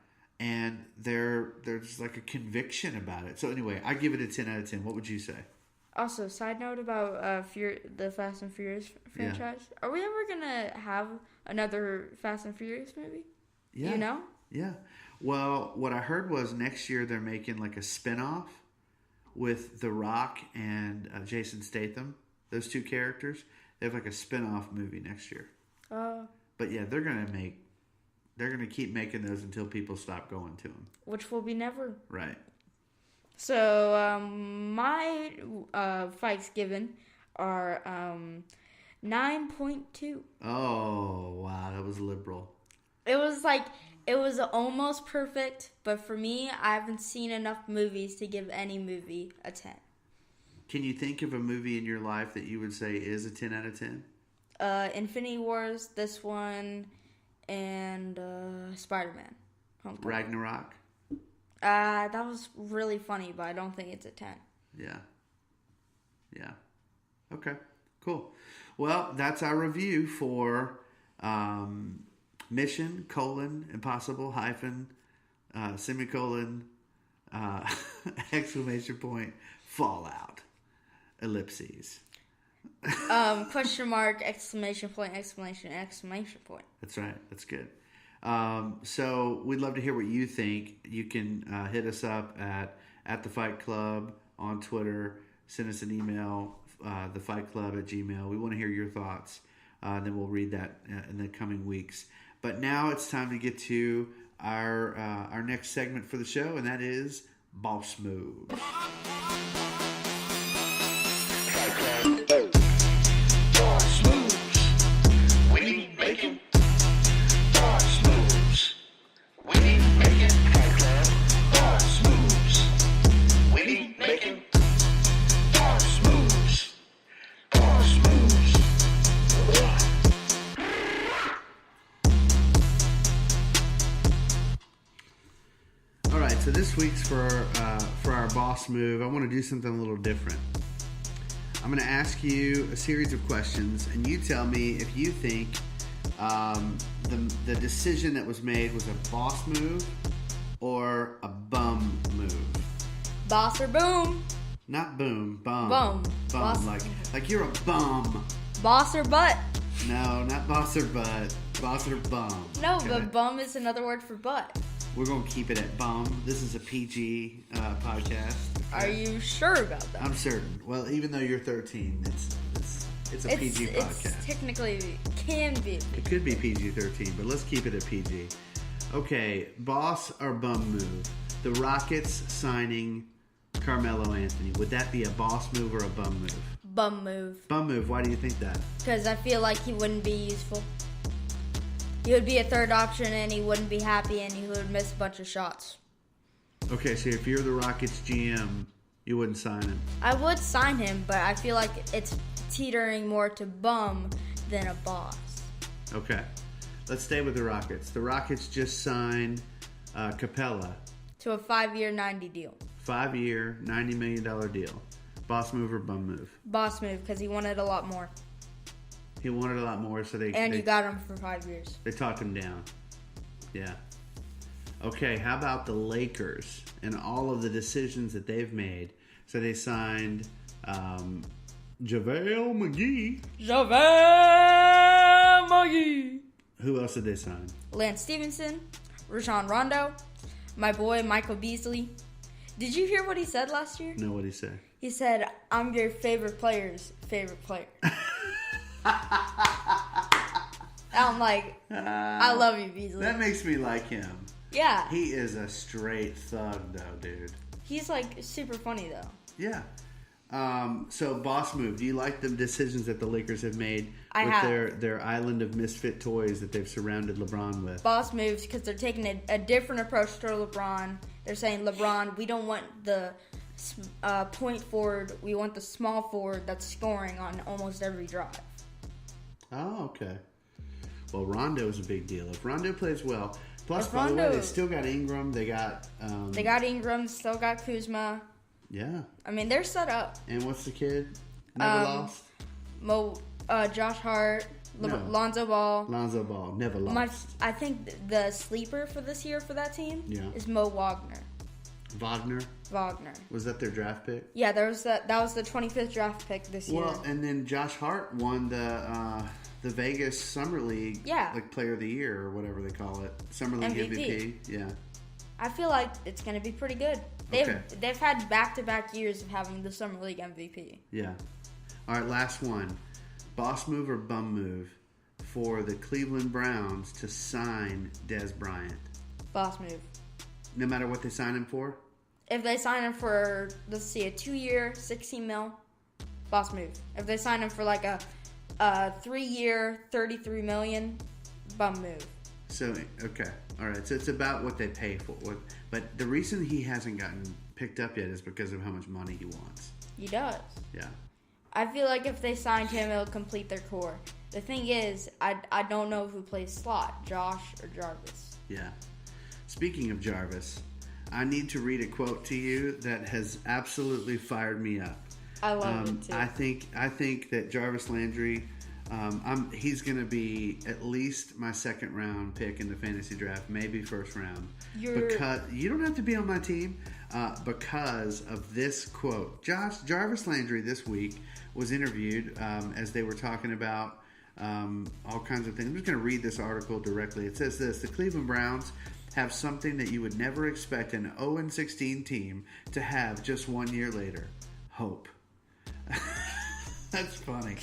And there's like a conviction about it. So anyway, I give it a 10 out of 10. What would you say? Also, side note about the Fast and Furious franchise. Are we ever going to have another Fast and Furious movie? Yeah. You know? Yeah. Well, what I heard was next year they're making like a spinoff with The Rock and Jason Statham. Those two characters. They have like a spinoff movie next year. But yeah, they're gonna keep making those until people stop going to them. Which will be never. Right. So, my fights given are 9.2. Oh, wow. That was liberal. It was almost perfect, but for me, I haven't seen enough movies to give any movie a 10. Can you think of a movie in your life that you would say is a 10 out of 10? Infinity Wars, this one, and Spider-Man. Homecoming. Ragnarok? That was really funny, but I don't think it's a 10. Yeah. Yeah. Okay. Cool. Well, that's our review for Mission, Impossible, hyphen, semicolon, exclamation point, Fallout, ellipses. Question mark, exclamation point, exclamation point. That's right. That's good. So we'd love to hear what you think. You can hit us up at the Fight Club on Twitter. Send us an email, thefightclub@gmail.com. We want to hear your thoughts. And then we'll read that in the coming weeks. But now it's time to get to our next segment for the show, and that is Boss Move. Boss moves. We need bacon. Boss moves. We need bacon. Boss moves. We need bacon. Boss moves. Boss moves. All right, so this week's for our Boss Move. I want to do something a little different. I'm going to ask you a series of questions, and you tell me if you think the decision that was made was a boss move or a bum move. Boss or boom? Not boom, bum. Bum. Bum, Boss. like you're a bum. Boss or butt? No, not boss or butt. Boss or bum. No, Okay. but bum is another word for butt. We're going to keep it at bum. This is a PG podcast. Are you sure about that? I'm certain. Well, even though you're 13, it's a PG podcast. It's technically can be. It could be PG-13, but let's keep it at PG. Okay, boss or bum move? The Rockets signing Carmelo Anthony. Would that be a boss move or a bum move? Bum move. Bum move. Why do you think that? Because I feel like he wouldn't be useful. He would be a third option and he wouldn't be happy and he would miss a bunch of shots. Okay, so if you're the Rockets GM, you wouldn't sign him. I would sign him, but I feel like it's teetering more to bum than a boss. Okay, let's stay with the Rockets. The Rockets just signed Capella. To a 5-year, 90 deal. 5-year, $90 million deal. Boss move or bum move? Boss move, because he wanted a lot more. He wanted a lot more, so they You got him for 5 years. They talked him down. Yeah. Okay, how about the Lakers and all of the decisions that they've made? So they signed JaVale McGee. JaVale McGee. Who else did they sign? Lance Stevenson. Rajon Rondo. My boy Michael Beasley. Did you hear what he said last year? No, what'd he say? He said, I'm your favorite player's favorite player. I'm like, I love you, Beasley. That makes me like him. Yeah. He is a straight thug, though, dude. He's like super funny, though. Yeah. So boss move. Do you like the decisions that the Lakers have made I with have. their island of misfit toys that they've surrounded LeBron with? Boss moves because they're taking a different approach to LeBron. They're saying, LeBron, we don't want the point forward. We want the small forward that's scoring on almost every drive. Oh, okay. Well, Rondo is a big deal. If Rondo plays well, plus, If by the way, Rondo- they still got Ingram. They got They got Ingram, still got Kuzma. yeah. I mean, they're set up. And what's the kid? Never lost. Josh Hart, No. Lonzo Ball. Lonzo Ball never lost. I think the sleeper for this year for that team Yeah. is Mo Wagner. Wagner, Wagner. was that their draft pick? Yeah, that was the 25th draft pick this year. Well, and then Josh Hart won the Vegas Summer League, Yeah. like Player of the Year or whatever they call it, Summer League MVP. Yeah. I feel like it's going to be pretty good. They've had back-to-back years of having the Summer League MVP. Yeah. All right, last one. Boss move or bum move for the Cleveland Browns to sign Des Bryant? Boss move. No matter what they sign him for? If they sign him for, let's see, a 2-year, $16 million, boss move. If they sign him for like a 3-year, $33 million, bum move. So, okay. All right. So it's about what they pay for. But the reason he hasn't gotten picked up yet is because of how much money he wants. He does. Yeah. I feel like if they signed him, it'll complete their core. The thing is, I don't know who plays slot, Josh or Jarvis. Yeah. Speaking of Jarvis, I need to read a quote to you that has absolutely fired me up. I love it too. I think that Jarvis Landry, he's going to be at least my second round pick in the fantasy draft, maybe first round. Because you don't have to be on my team because of this quote. Jarvis Landry this week was interviewed as they were talking about all kinds of things. I'm just going to read this article directly. It says this: the Cleveland Browns have something that you would never expect an 0-16 team to have just 1 year later. Hope. That's funny.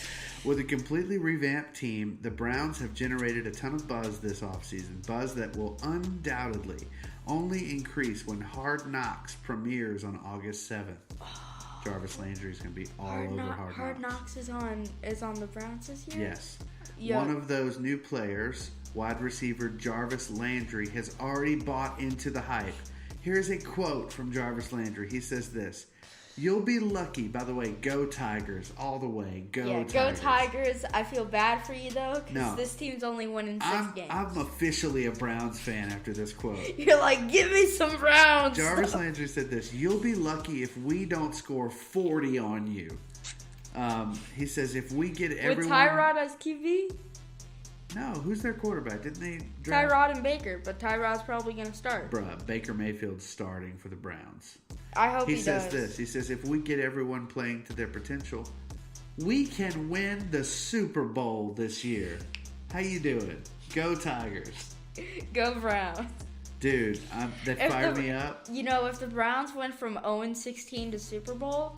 With a completely revamped team, the Browns have generated a ton of buzz this offseason. Buzz that will undoubtedly only increase when Hard Knocks premieres on August 7th. Jarvis Landry is going to be all over Hard Knocks. is on the Browns this year? Yes. Yeah. One of those new players, wide receiver Jarvis Landry, has already bought into the hype. Here's a quote from Jarvis Landry. He says this: "You'll be lucky." By the way, go Tigers all the way. Go Tigers. I feel bad for you though, because No. this team's only winning 6 games. I'm officially a Browns fan after this quote. You're like, give me some Browns. Jarvis Landry said this: "You'll be lucky if we don't score 40 on you." He says if we get everyone... With Tyrod as QB? No, who's their quarterback? Didn't they draft... Tyrod and Baker, but Tyrod's probably going to start. Bruh, Baker Mayfield's starting for the Browns. I hope he says does. this. He says if we get everyone playing to their potential, we can win the Super Bowl this year. How you doing? Go Tigers. Go Browns. Dude, that fired me up. You know, if the Browns went from 0-16 to Super Bowl,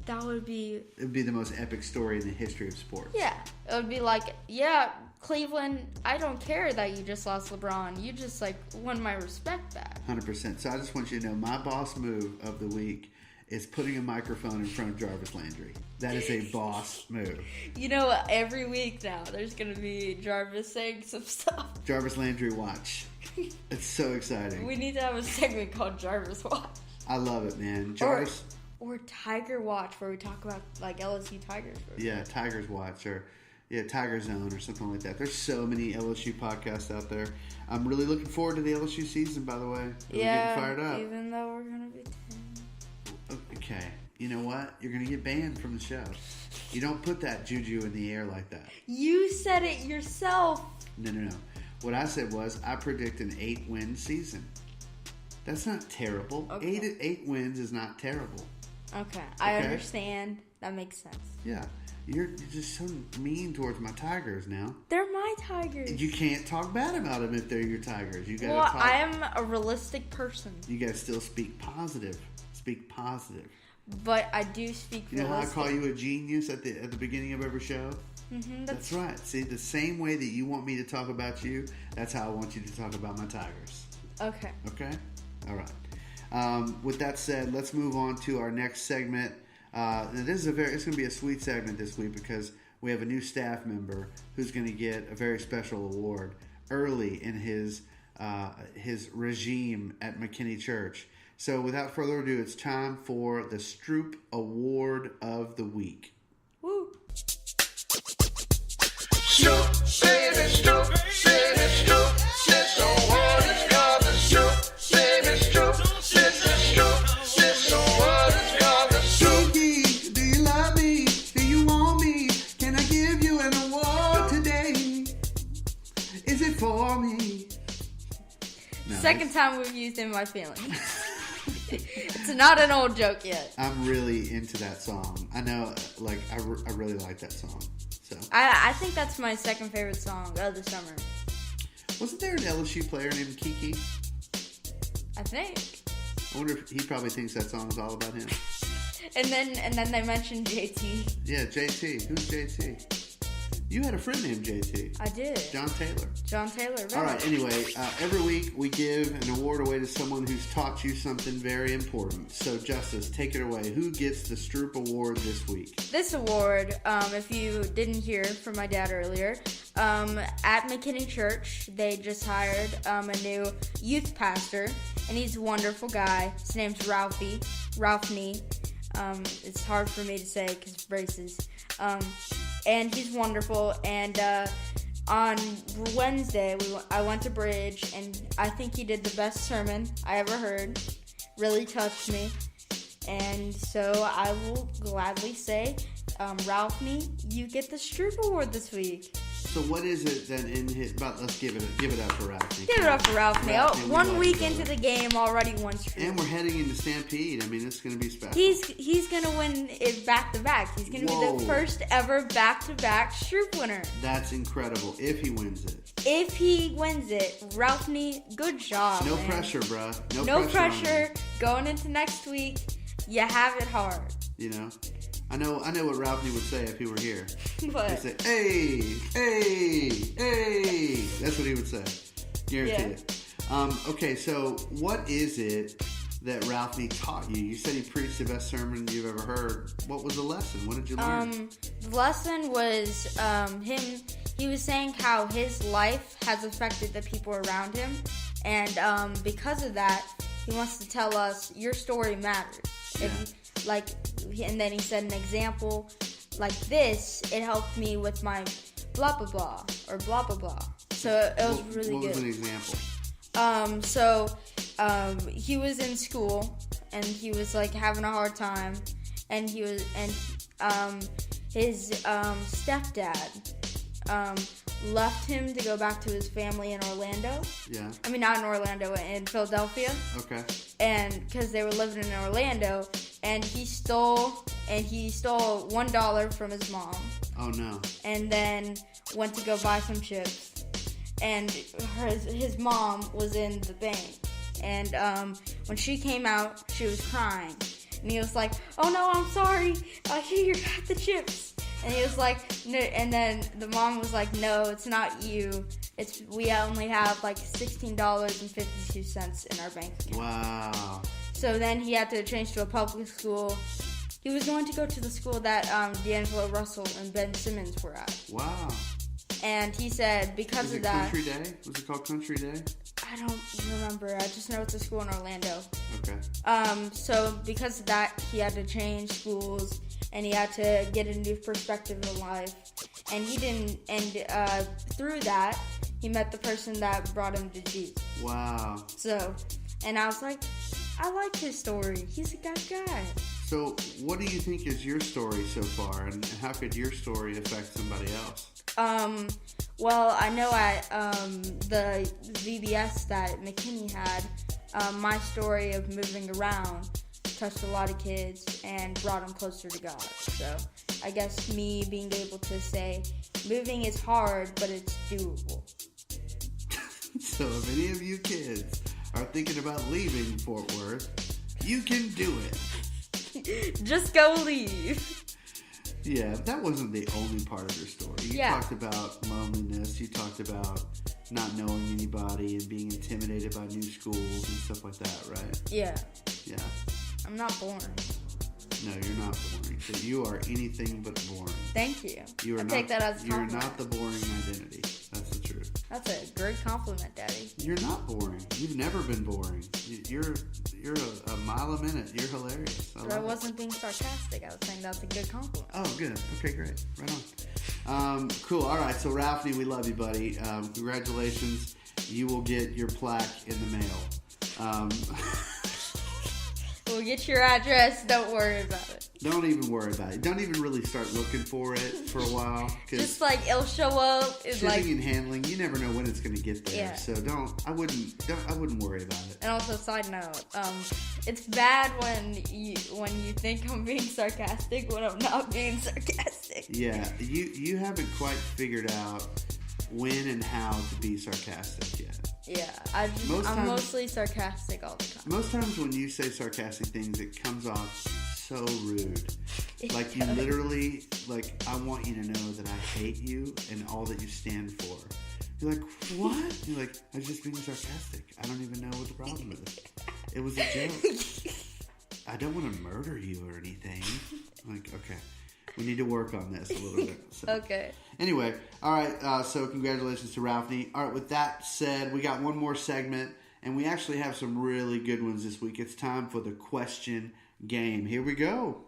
that would be... It would be the most epic story in the history of sports. Yeah. It would be like, yeah, Cleveland, I don't care that you just lost LeBron. You just, like, won my respect back. 100%. So I just want you to know, my boss move of the week is putting a microphone in front of Jarvis Landry. That is a boss move. You know, every week now, there's going to be Jarvis saying some stuff. Jarvis Landry Watch. It's so exciting. We need to have a segment called Jarvis Watch. I love it, man. Jarvis... Or Tiger Watch, where we talk about, like, LSU Tigers. Yeah, Tigers Watch, or Tiger Zone, or something like that. There's so many LSU podcasts out there. I'm really looking forward to the LSU season, by the way. We're getting fired up. Even though we're going to be 10. Okay, you know what? You're going to get banned from the show. You don't put that juju in the air like that. You said it yourself. No. What I said was, I predict an 8-win season. That's not terrible. Okay. 8 wins is not terrible. Okay, I understand. That makes sense. Yeah, you're just so mean towards my Tigers now. They're my Tigers. You can't talk bad about them if they're your Tigers. You gotta talk. I am a realistic person. You gotta still speak positive. Speak positive. But I do speak You know realistic. how I call you a genius at the beginning of every show? Mm-hmm, That's right. See, the same way that you want me to talk about you, that's how I want you to talk about my Tigers. Okay. Okay? All right. With that said, let's move on to our next segment. It's going to be a sweet segment this week because we have a new staff member who's going to get a very special award early in his regime at McKinney Church. So without further ado, it's time for the Stroop Award of the Week. Woo! Stroop, baby, Stroop, baby, Stroop. This award is called the Stroop, baby, Stroop. This is Stroop. This award is called the Stroop. Do you love me? Do you want me? Can I give you an award today? Is it for me? No, Second time we've used In My Feelings. It's not an old joke yet. I'm really into that song. I know, like, I really like that song. So I think that's my second favorite song of the summer. wasn't there an LSU player named Kiki? I think. I wonder if he probably thinks that song is all about him. And then they mentioned JT. Yeah, JT. Who's JT? You had a friend named JT. I did. John Taylor. John Taylor. Right. All right, anyway, every week we give an award away to someone who's taught you something very important. So, Justice, take it away. Who gets the Stroop Award this week? This award, if you didn't hear from my dad earlier, at McKinney Church, they just hired a new youth pastor, and he's a wonderful guy. His name's Ralphney. It's hard for me to say because of braces. And he's wonderful. And on Wednesday, I went to Bridge, and I think he did the best sermon I ever heard. Really touched me. And so I will gladly say, Ralphney, you get the Stroop Award this week. So what is it then in his... let's give it up for Ralphney. Give it up for Ralphney. Ralphney, we 1 love week you, into brother. the game, already won Stroop. And we're heading into Stampede. I mean, it's going to be special. He's going to win it back-to-back. He's going to be the first ever back-to-back Stroop winner. That's incredible, if he wins it. If he wins it, Ralphney, good job, No man. pressure, bruh. No on pressure. him. Going into next week, you have it hard. You know? I know what Ralphney would say if he were here. But He'd say, hey, hey, hey. That's what he would say. Guarantee it. Okay, so what is it that Ralphney taught you? You said he preached the best sermon you've ever heard. What was the lesson? What did you learn? the lesson was him. He was saying how his life has affected the people around him, and because of that, he wants to tell us your story matters. And then he said an example like this. It helped me with my blah blah blah or blah blah blah. So it was really good. What was an example? He was in school and he was like having a hard time, and his stepdad left him to go back to his family in Orlando. Yeah. I mean, not in Orlando, in Philadelphia. Okay. And because they were living in Orlando, and he stole $1 from his mom, Oh no. and then went to go buy some chips. And his mom was in the bank, and when she came out, she was crying, and he was like, "Oh no, I'm sorry. Here, you got the chips." And he was like, no, and then the mom was like, "No, it's not you. We only have like $16.52 in our bank account." Wow. So then he had to change to a public school. He was going to go to the school that D'Angelo Russell and Ben Simmons were at. Wow. And he said because Was of it that... Country Day? Was it called Country Day? I don't remember. I just know it's a school in Orlando. Okay. So because of that, he had to change schools, and he had to get a new perspective in life. And he didn't... And through that, he met the person that brought him to Jesus. Wow. So, and I was like, I like his story. He's a good guy. So, what do you think is your story so far, and how could your story affect somebody else? Well, I know at the VBS that McKinney had, my story of moving around touched a lot of kids and brought them closer to God. So, I guess me being able to say, moving is hard, but it's doable. So, if any of you kids are thinking about leaving Fort Worth, you can do it. Just go leave. Yeah, that wasn't the only part of your story. You talked about loneliness. You talked about not knowing anybody and being intimidated by new schools and stuff like that, right? Yeah. Yeah. I'm not boring. No, you're not boring. So you are anything but boring. Thank you. You are I not, take that as a you're compliment. not the boring identity. That's the truth. That's a great compliment, Daddy. You're not boring. You've never been boring. You're a mile a minute. You're hilarious. But I wasn't being sarcastic. I was saying that's a good compliment. Oh, good. Okay, great. Right on. Cool. All right. So, Ralphney, we love you, buddy. Congratulations. You will get your plaque in the mail. We'll get your address. Don't worry about it. Don't even worry about it. Don't even really start looking for it for a while. Just like it'll show up. It's shipping like, and handling, you never know when it's going to get there. Yeah. So I wouldn't worry about it. and also, side note, it's bad when you think I'm being sarcastic when I'm not being sarcastic. Yeah, you haven't quite figured out when and how to be sarcastic yet. Yeah, I'm mostly sarcastic all the time. Most times when you say sarcastic things, it comes off so rude. Like you literally, like, I want you to know that I hate you and all that you stand for. You're like, what? You're like, I was just being sarcastic. I don't even know what the problem is. It was a joke. I don't want to murder you or anything. I'm like, okay. We need to work on this a little bit. So. Okay. Anyway, all right, so congratulations to Ralphney. All right, with that said, we got one more segment, and we actually have some really good ones this week. It's time for the question game. Here we go.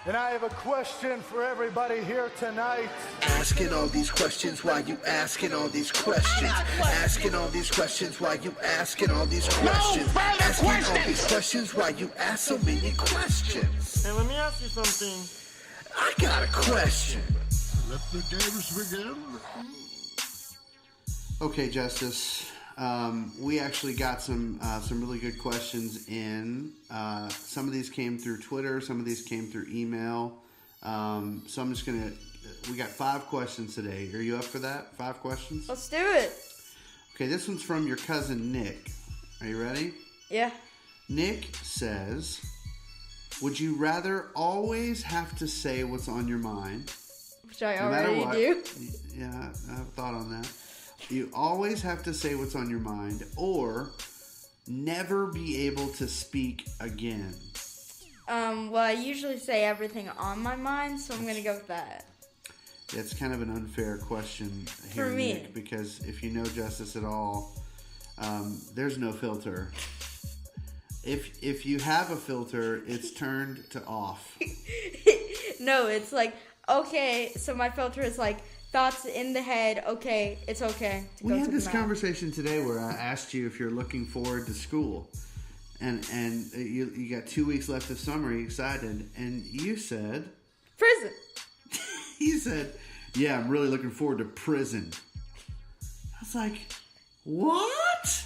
And I have a question for everybody here tonight. Asking all these questions, why you asking all these questions? Asking all these questions, why you asking all these questions? Asking all these questions, why you ask so many questions? Hey, let me ask you something. I got a question. Let the games begin. Okay, Justice. We actually got some really good questions in. Some of these came through Twitter. Some of these came through email. So I'm just going to... We got 5 questions today. Are you up for that? 5 questions? Let's do it. Okay, this one's from your cousin Nick. Are you ready? Yeah. Nick says, would you rather always have to say what's on your mind? Which I No matter already what? do. Yeah, I've thought on that. You always have to say what's on your mind, or never be able to speak again. Well, I usually say everything on my mind, so I'm gonna go with that. It's kind of an unfair question here, For me. Nick, because if you know Justice at all, there's no filter. If you have a filter, it's turned to off. No, it's like, okay, so my filter is like, thoughts in the head, okay, it's okay to go We to had the this mouth. conversation today where I asked you if you're looking forward to school, and you got 2 weeks left of summer. Are you excited? And you said, Prison. he said, yeah, I'm really looking forward to prison. I was like, what?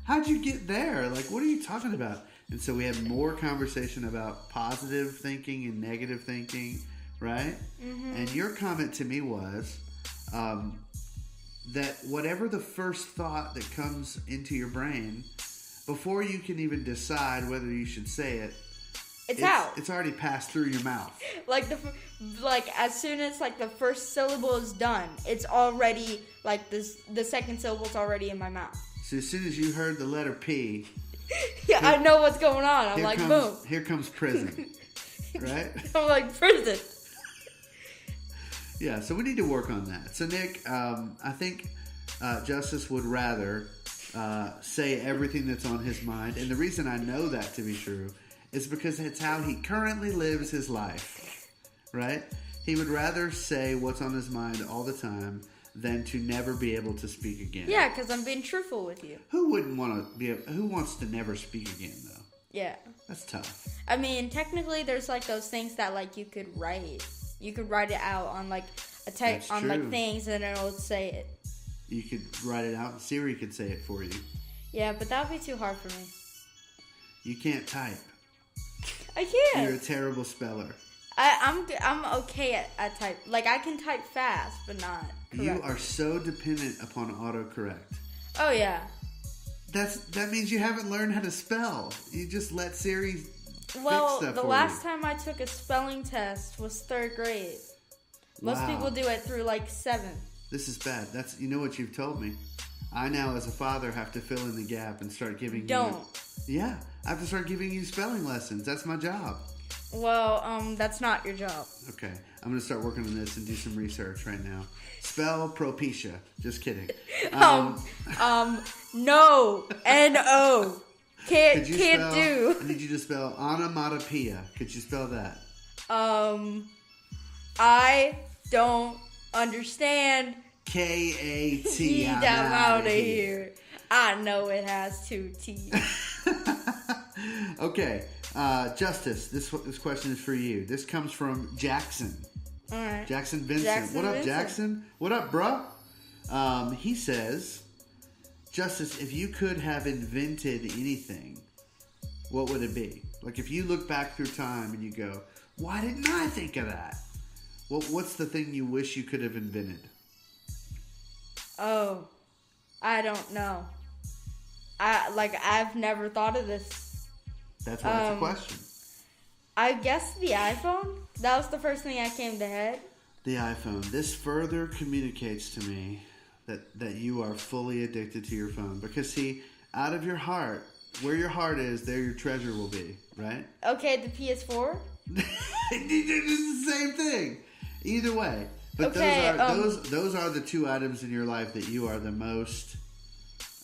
How'd you get there? Like, what are you talking about? And so we had more conversation about positive thinking and negative thinking, right? Mm-hmm. And your comment to me was that whatever the first thought that comes into your brain, before you can even decide whether you should say it, It's out. It's already passed through your mouth. Like as soon as like the first syllable is done, it's already like the second syllable's already in my mouth. So as soon as you heard the letter P, Yeah, I know what's going on. I'm like, boom. Here comes prison, right? I'm like, prison. Yeah, so we need to work on that. So Nick, I think Justice would rather say everything that's on his mind, and the reason I know that to be true is because it's how he currently lives his life, right? He would rather say what's on his mind all the time than to never be able to speak again. Yeah, because I'm being truthful with you. Who wouldn't want to be? Who wants to never speak again, though? Yeah. That's tough. I mean, technically, there's like those things that like you could write. You could write it out on like a text That's on like true. things, and it'll say it. You could write it out, and Siri could say it for you. Yeah, but that would be too hard for me. You can't type. I can't. You're a terrible speller. I'm okay at type. Like I can type fast, but not correct. You are so dependent upon autocorrect. Oh yeah. That means you haven't learned how to spell. You just let Siri fix Well, stuff the for last you. time I took a spelling test was 3rd grade. Most Wow. people do it through like 7th. This is bad. That's what you've told me. I now, as a father, have to fill in the gap and start giving Don't. you Yeah, I have to start giving you spelling lessons. That's my job. Well, that's not your job. Okay, I'm going to start working on this and do some research right now. Spell Propecia. Just kidding. No. N-O. Can't do. I need you to spell onomatopoeia. Could you spell that? I don't understand. K-A-T. I'm out of here. I know it has 2 T's. Okay, Justice, this question is for you. This comes from Jackson. All right. Jackson Vincent. Jackson What up, Vincent. Jackson? What up, bruh? He says, Justice, if you could have invented anything, what would it be? Like, if you look back through time and you go, why didn't I think of that? What's the thing you wish you could have invented? Oh, I don't know. I've never thought of this. That's why it's a question. I guess the iPhone. That was the first thing that came to head. The iPhone. This further communicates to me that you are fully addicted to your phone. Because, see, out of your heart, where your heart is, there your treasure will be, right? Okay, the PS4. It's the same thing. Either way. But Okay, those are the two items in your life that you are the most...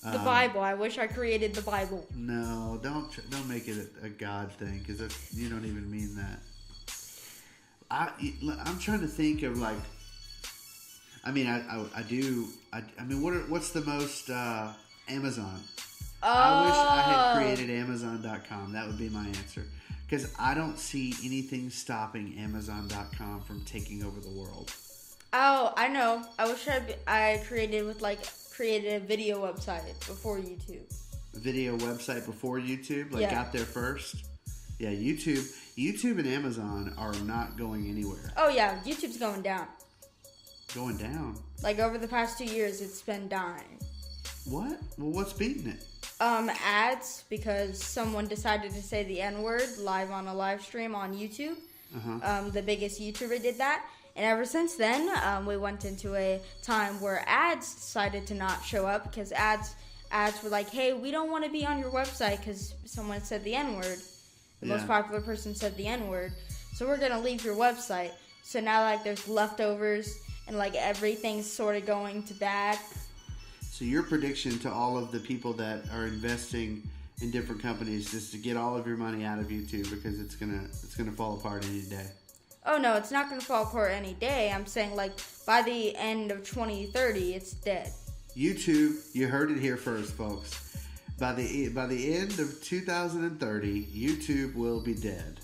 The Bible. I wish I created the Bible. No, don't make it a God thing, because you don't even mean that. I'm trying to think of, like, I mean, I do. What's the most Amazon? I wish I had created Amazon.com. That would be my answer, because I don't see anything stopping Amazon.com from taking over the world. Oh, I know. I wish I created a video website before YouTube. Video website before YouTube, Yeah. got there first. Yeah, YouTube and Amazon are not going anywhere. Oh yeah, YouTube's going down. Going down. Like over the past 2 years, it's been dying. What? Well, what's beating it? Ads, because someone decided to say the N-word live on a live stream on YouTube. The biggest YouTuber did that. And ever since then, we went into a time where ads decided to not show up because ads were like, hey, we don't want to be on your website because someone said the N-word. The most popular person said the N-word. So we're going to leave your website. So now, like, there's leftovers and, like, everything's sort of going to bad. So your prediction to all of the people that are investing in different companies is to get all of your money out of YouTube because it's gonna fall apart any day. Oh, no, it's not going to fall apart any day. I'm saying, like, by the end of 2030, it's dead. YouTube, you heard it here first, folks. By the end of 2030, YouTube will be dead.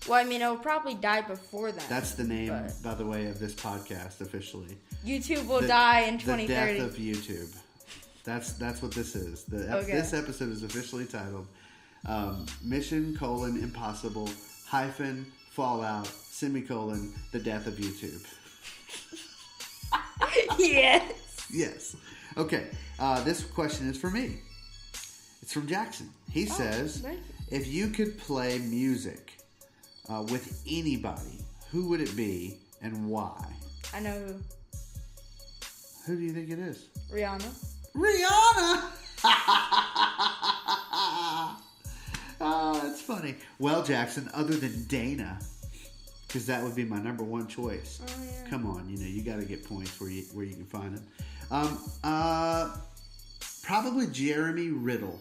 Well, I mean, it'll probably die before then. That's the name, by the way, of this podcast officially. YouTube will die in 2030. The death of YouTube. That's what this is. This episode is officially titled Mission: Impossible - Fallout - the death of YouTube. Yes. Yes. Okay. This question is for me. It's from Jackson. He says, thank you. if you could play music with anybody, who would it be and why? I know who. Who do you think it is? Rihanna. Rihanna! Oh, that's funny. Well, Jackson, other than Dana, because that would be my number one choice. Oh, yeah. Come on, you got to get points where you can find them. Probably Jeremy Riddle.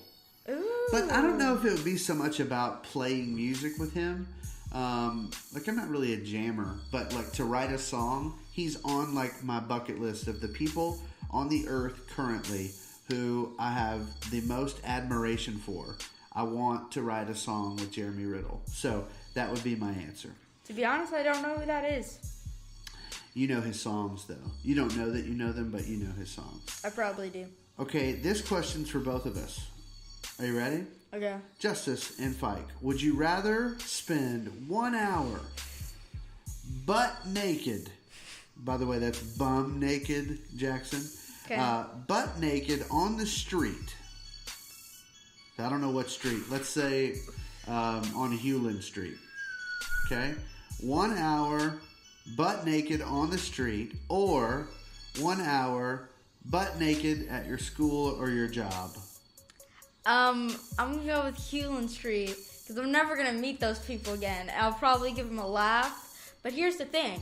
Ooh. But I don't know if it would be so much about playing music with him. I'm not really a jammer, but like to write a song, he's on like my bucket list of the people on the earth currently who I have the most admiration for. I want to write a song with Jeremy Riddle. So that would be my answer. To be honest, I don't know who that is. You know his songs, though. You don't know that you know them, but you know his songs. I probably do. Okay, this question's for both of us. Are you ready? Okay. Justice and Fike, would you rather spend 1 hour butt naked? By the way, that's bum naked, Jackson. Okay. Butt naked on the street. I don't know what street. Let's say on Hewlin Street. Okay? 1 hour butt naked on the street, or 1 hour butt naked at your school or your job. I'm gonna go with Hewlin Street because I'm never gonna meet those people again. I'll probably give them a laugh. But here's the thing: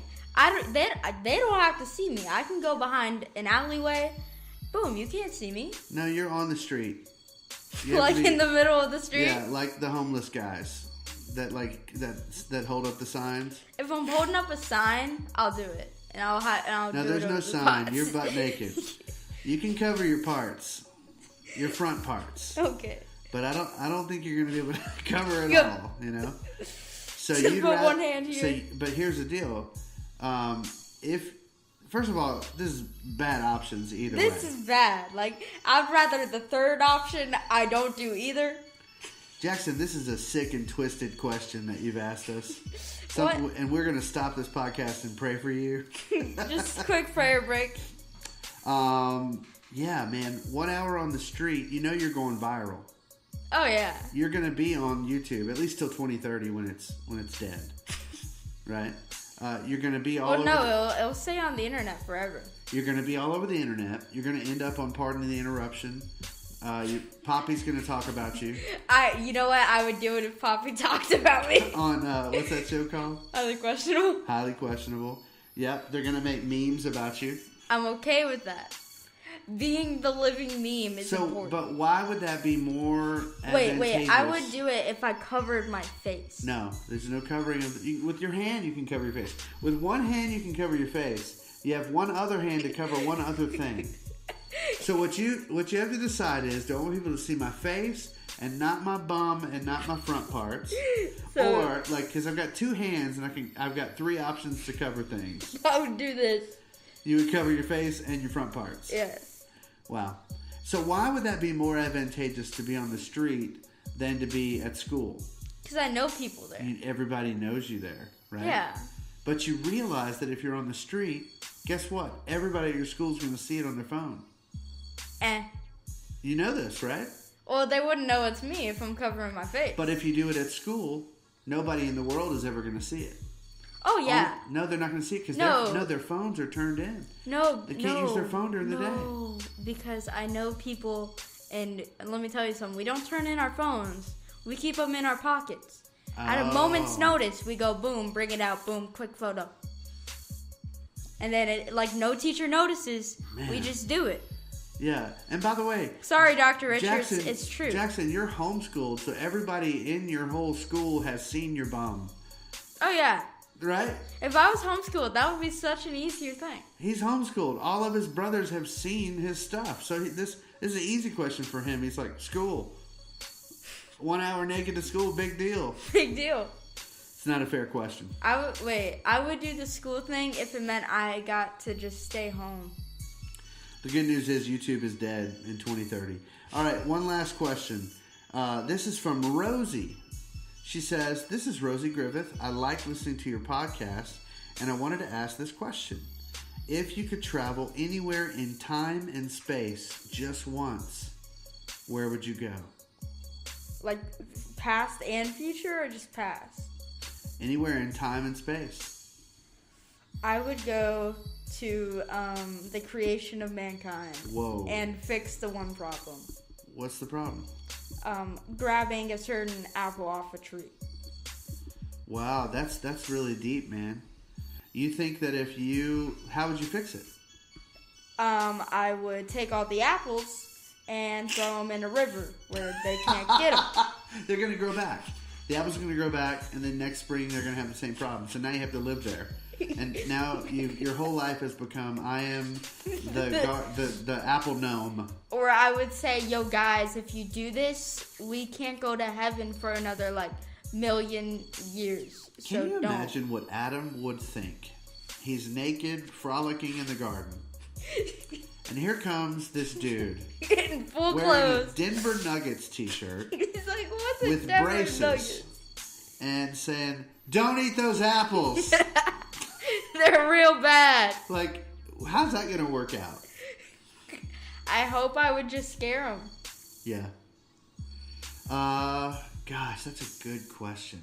they don't have to see me. I can go behind an alleyway. Boom! You can't see me. No, you're on the street. You have Like to be- in the middle of the street. Yeah, like the homeless guys that hold up the signs. If I'm holding up a sign, I'll do it, and I'll No, do there's it no over the sign. pots. You're butt naked. You can cover your parts, your front parts, Okay. but I don't think you're gonna be able to cover it Yep. all. You know. So Just you'd put rather- one hand here. but here's the deal. If first of all, this is bad options either This way. is bad. Like, I'd rather the third option I don't do either. Jackson, this is a sick and twisted question that you've asked us. What? And we're going to stop this podcast and pray for you. Just a quick prayer break. Yeah, man. 1 hour on the street, you know you're going viral. Oh, yeah. You're going to be on YouTube at least till 2030 when it's dead. Right? You're going to be all Well, over no, it'll stay on the internet forever. You're going to be all over the internet. You're going to end up on Pardon the Interruption. Poppy's going to talk about you You know what? I would do it if Poppy talked about me. on what's that show called? Highly questionable. Highly Questionable. Yep, they're going to make memes about you. I'm okay with that. Being the living meme is important. But why would that be more Wait, advantageous? I would do it if I covered my face. No, there's no covering of with your hand. You can cover your face. With one hand, you can cover your face. You have one other hand to cover one other thing. So what you have to decide is: do I want people to see my face and not my bum and not my front parts, or like because I've got two hands and I've got three options to cover things. I would do this. You would cover your face and your front parts. Yes. Wow. So why would that be more advantageous to be on the street than to be at school? Because I know people there. Everybody knows you there, right? Yeah. But you realize that if you're on the street, guess what? Everybody at your school is going to see it on their phone. You know this, right? Well, they wouldn't know it's me if I'm covering my face. But if you do it at school, nobody in the world is ever going to see it. Oh, yeah. No, they're not going to see it because their phones are turned in. They can't use their phone during the day. No, because I know people, and let me tell you something. We don't turn in our phones. We keep them in our pockets. At a moment's notice, we go, boom, bring it out, boom, quick photo. And then, no teacher notices. Man. We just do it. Yeah, and by the way... Sorry, Dr. Richards, Jackson, it's true. Jackson, you're homeschooled, so everybody in your whole school has seen your bum. Oh, yeah. Right? If I was homeschooled, that would be such an easier thing. He's homeschooled. All of his brothers have seen his stuff. So this is an easy question for him. He's like, school. 1 hour naked to school, big deal. Big deal. It's not a fair question. I would do the school thing if it meant I got to just stay home. The good news is YouTube is dead in 2030. All right, one last question. This is from Rosie. She says, "This is Rosie Griffith. I like listening to your podcast, and I wanted to ask this question. If you could travel anywhere in time and space just once, where would you go?" Like, past and future, or just past? Anywhere in time and space. I would go to the creation of mankind. Whoa. And fix the one problem. What's the problem? Grabbing a certain apple off a tree. Wow, that's really deep, man. You think that how would you fix it? I would take all the apples and throw them in a river where they can't get them. They're going to grow back. The apples are going to grow back, and then next spring they're going to have the same problem. So now you have to live there. And now your whole life has become, I am the apple gnome. Or I would say, yo guys, if you do this, we can't go to heaven for another million years. Can you imagine what Adam would think? He's naked, frolicking in the garden. And here comes this dude. In full wearing clothes. a Denver Nuggets t-shirt. He's like, what's a with Denver braces. Nuggets? And saying, "Don't eat those apples." They're real bad. Like, how's that going to work out? I hope I would just scare them. Yeah. Gosh, that's a good question.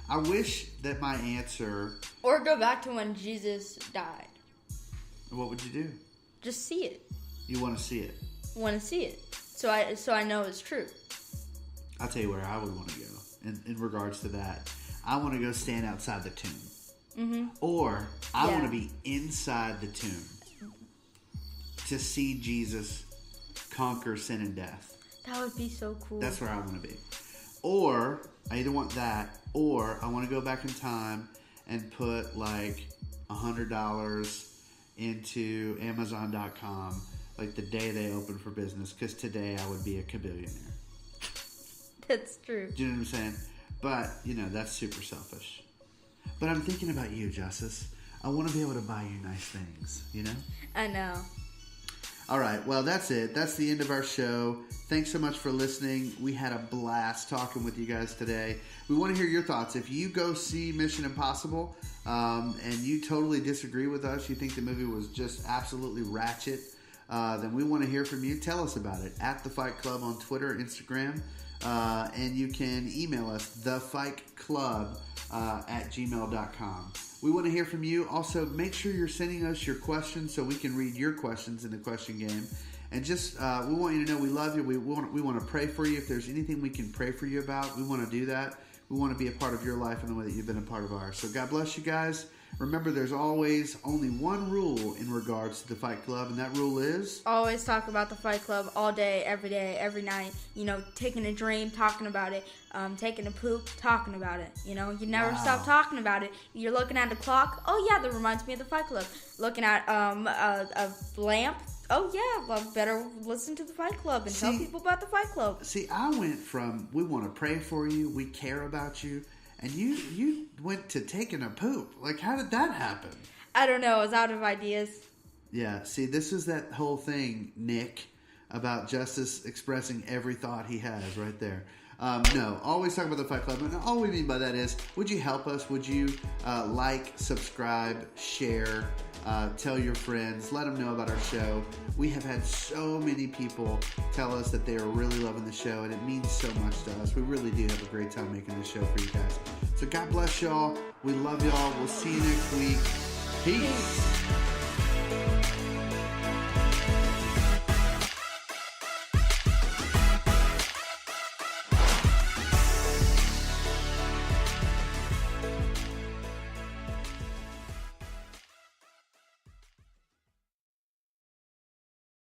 I wish that my answer... Or go back to when Jesus died. What would you do? Just see it. You want to see it. Want to see it. So I know it's true. I'll tell you where I would want to go in regards to that. I want to go stand outside the tomb. Mm-hmm. Or I want to be inside the tomb to see Jesus conquer sin and death. That would be so cool. That's where I want to be. Or I either want that, or I want to go back in time and put like $100 into Amazon.com like the day they open for business, because today I would be a kabillionaire. That's true. Do you know what I'm saying? But, that's super selfish. But I'm thinking about you, Justice. I want to be able to buy you nice things, I know. All right, well, that's it. That's the end of our show. Thanks so much for listening. We had a blast talking with you guys today. We want to hear your thoughts. If you go see Mission Impossible and you totally disagree with us, you think the movie was just absolutely ratchet, then we want to hear from you. Tell us about it at The Fight Club on Twitter, Instagram, and you can email us, thefikeclub at gmail.com. We want to hear from you. Also, make sure you're sending us your questions so we can read your questions in the question game. And just, we want you to know we love you. We want to pray for you. If there's anything we can pray for you about, we want to do that. We want to be a part of your life in the way that you've been a part of ours. So God bless you guys. Remember, there's always only one rule in regards to the Fight Club, and that rule is... Always talk about the Fight Club all day, every night. Taking a dream, talking about it. Taking a poop, talking about it. You never stop talking about it. You're looking at the clock. Oh, yeah, that reminds me of the Fight Club. Looking at a lamp. Oh, yeah, well, better listen to the Fight Club and tell people about the Fight Club. See, I went from, we want to pray for you, we care about you, and you went to taking a poop. Like, how did that happen? I don't know. I was out of ideas. Yeah, see, this is that whole thing, Nick, about Justice expressing every thought he has right there. No, always talk about the Fight Club. And all we mean by that is, would you help us? Would you like, subscribe, share, tell your friends, let them know about our show. We have had so many people tell us that they are really loving the show, and it means so much to us. We really do have a great time making this show for you guys. So God bless y'all. We love y'all. We'll see you next week. Peace.